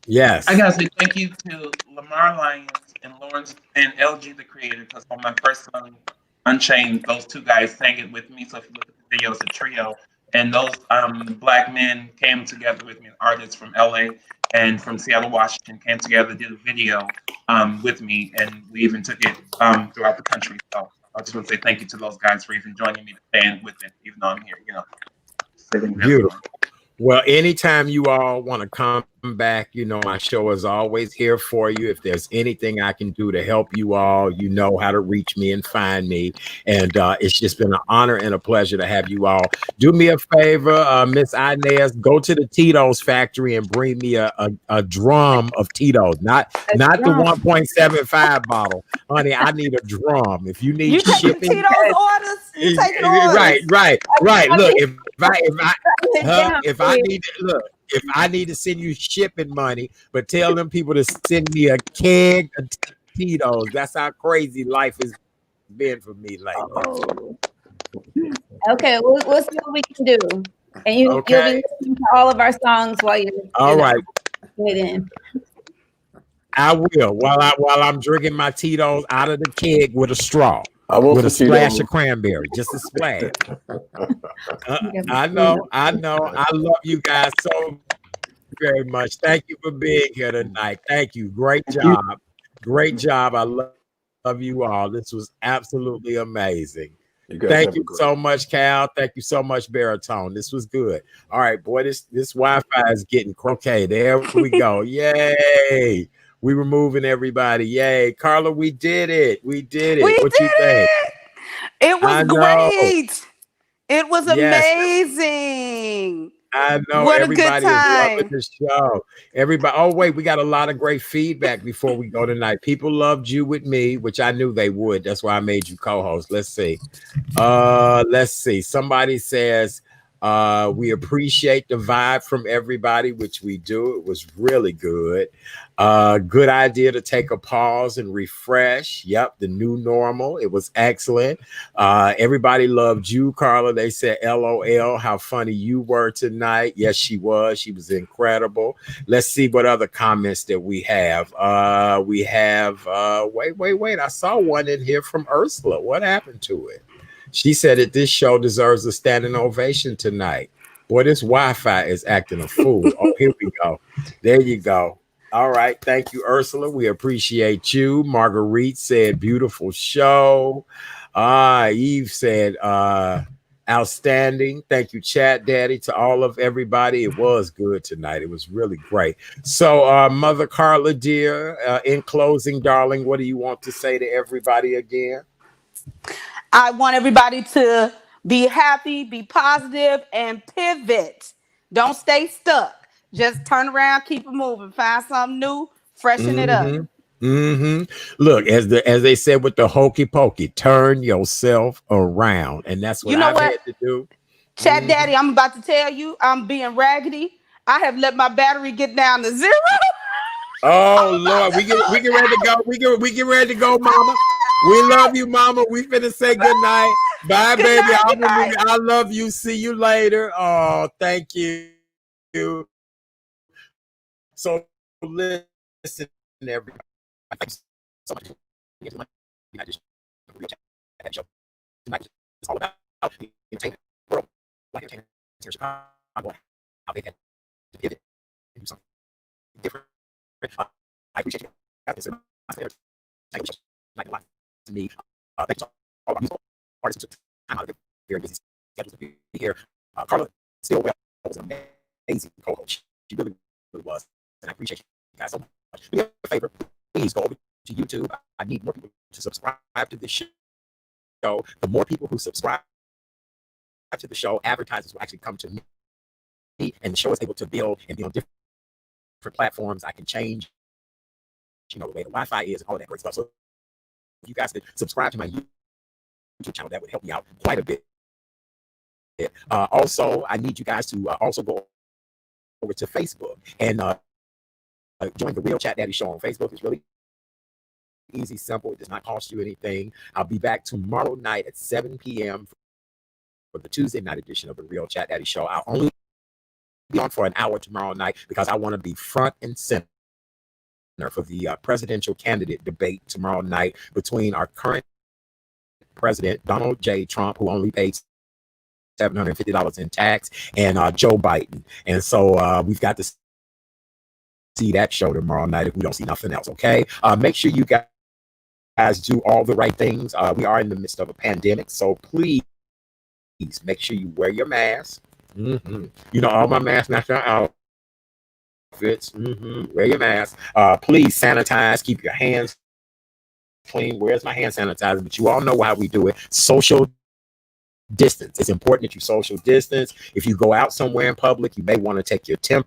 Yes.
gotta say thank you to Lamar Lyons and Lawrence and LG the creator, because on my first song, Unchained, those two guys sang it with me. So if you look at the video, it's a trio. And those black men came together with me, artists from LA and from Seattle, Washington, came together, did a video with me, and we even took it throughout the country. So I just want to say thank you to those guys for even joining me to stand with it, even though I'm here, sitting there
Beautiful.
alone.
Well, anytime you all want to come back, my show is always here for you. If there's anything I can do to help you all, you know how to reach me and find me. And it's just been an honor and a pleasure to have you all. Do me a favor, Miss Inez, go to the Tito's factory and bring me a drum of Tito's,
A
not the
drum.
1.75 bottle. Honey, I need a drum. If you need
You taking
shipping,
Tito's orders? You taking
right,
orders?
right.
I
Look,
mean,
if I need look, if I need to send you shipping money, but tell them people to send me a keg of Tito's. That's how crazy life has been for me lately.
oh. Okay, we'll see what we can do. And you'll be
Okay.
listening to all of our songs while you're,
All right.
waiting.
I will while I'm drinking my Tito's out of the keg with a straw,
I want
with a
some
splash
Tito's.
of cranberry, just a splash.
Yeah.
I know. I love you guys so very much. Thank you for being here tonight. Thank you. Great
Thank you.
job. Great job. I love you all. This was absolutely amazing.
You guys
Thank
have a
you
great
so much, Cal. Thank you so much, Baritone. This was good. All right, boy, this Wi-Fi is getting croquet. There we go. Yay. We were moving everybody. Yay. Carla, we did it. We did
We
it.
did
What you think?
it. It was
I know.
great. It was
Yes,
amazing.
I know
What a good
everybody is loving
time.
the show. Everybody, oh wait, we got a lot of great feedback before we go tonight. People loved you with me, which I knew they would. That's why I made you co-host. Let's see. Let's see. Somebody says we appreciate the vibe from everybody, which we do. It was really good. Good idea to take a pause and refresh. Yep, the new normal. It was excellent. Everybody loved you, Carla. They said, LOL, how funny you were tonight. Yes, she was. She was incredible. Let's see what other comments that we have. Wait. I saw one in here from Ursula. What happened to it? She said that this show deserves a standing ovation tonight. Boy, this Wi-Fi is acting a fool. Oh, here we go. There you go. All right. Thank you, Ursula. We appreciate you. Marguerite said, beautiful show. Eve said, outstanding. Thank you, Chat Daddy, to all of everybody. It was good tonight. It was really great. So, Mother Carla, dear, in closing, darling, what do you want to say to everybody again?
I want everybody to be happy, be positive, and pivot. Don't stay stuck. Just turn around, keep it moving, find something new, freshen it up.
Mm-hmm. Mm-hmm. Look, as they said with the hokey pokey, turn yourself around, and that's what
You know
I've
what,
had to do.
Chat
Mhm.
Daddy, I'm about to tell you, I'm being raggedy. I have let my battery get down to 0.
Oh
I'm about
Lord,
to
we
lose
get ready to go. We get ready to go, Mama. We love you, Mama. We finna say good night. Bye,
Good
baby.
night,
I
good night.
I love you. See you later. Oh, thank you. So listen, everybody. Thank you so much. I just reach out that show tonight. It's all about the entertainment world, like entertainment here in Chicago, how they had to pivot and do something different. I appreciate you guys. Thank you so much. me. Thanks to all our musical artists who took time out of their very busy schedules to be here. Carla Stillwell was an amazing co-host. She really, really was. And I appreciate you guys so much. Do me a favor, please go over to YouTube. I need more people to subscribe to this show. The more people who subscribe to the show, advertisers will actually come to me, and the show is able to build and be on different platforms. I can change, the way the Wi-Fi is and all of that great stuff. So if you guys could subscribe to my YouTube channel, that would help me out quite a bit. Also, I need you guys to also go over to Facebook and join the Real Chat Daddy Show on Facebook. It's really easy, simple. It does not cost you anything. I'll be back tomorrow night at 7 p.m. for the Tuesday night edition of the Real Chat Daddy Show. I'll only be on for an hour tomorrow night because I want to be front and center for the presidential candidate debate tomorrow night between our current president, Donald J. Trump, who only paid $750 in tax, and Joe Biden. And so we've got to see that show tomorrow night if we don't see nothing else, okay? Make sure you guys do all the right things. We are in the midst of a pandemic, so please make sure you wear your mask. All my mask national outfits. Wear your mask. Please sanitize. Keep your hands clean. Where's my hand sanitizer? But you all know how we do it. Social distance. It's important that you social distance. If you go out somewhere in public, you may want to take your temperature.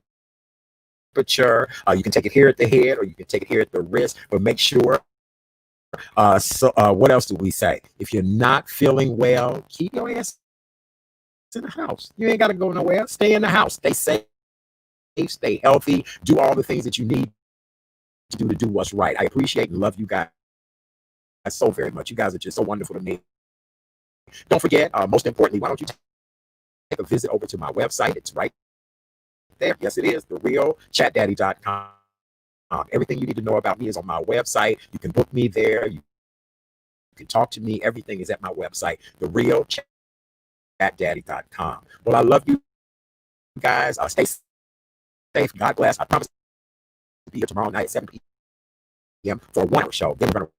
You can take it here at the head, or you can take it here at the wrist. But make sure. What else do we say? If you're not feeling well, keep your ass in the house. You ain't got to go nowhere. Stay in the house. Stay safe. Stay healthy. Do all the things that you need to do what's right. I appreciate and love you guys so very much. You guys are just so wonderful to me. Don't forget, most importantly, why don't you take a visit over to my website? It's right there. Yes, it is. TheRealChatDaddy.com. Everything you need to know about me is on my website. You can book me there. You can talk to me. Everything is at my website, TheRealChatDaddy.com. Well, I love you guys. Stay safe. God bless. I promise to be here tomorrow night at 7 p.m. for a 1-hour show. Then we're going to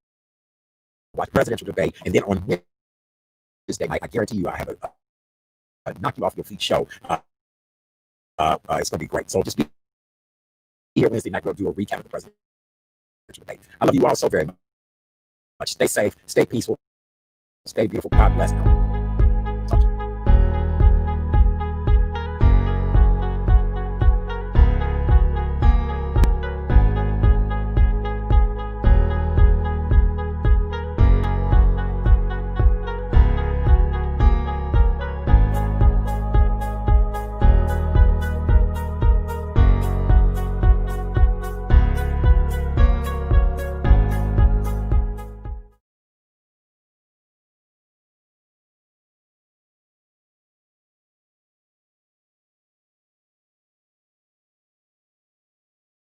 watch the presidential debate. And then on Wednesday night, I guarantee you I have a knock you off your feet show. It's going to be great. So just be here Wednesday night. We'll do a recap of the presidential debate. I love you all so very much. Stay safe. Stay peaceful. Stay beautiful. God bless.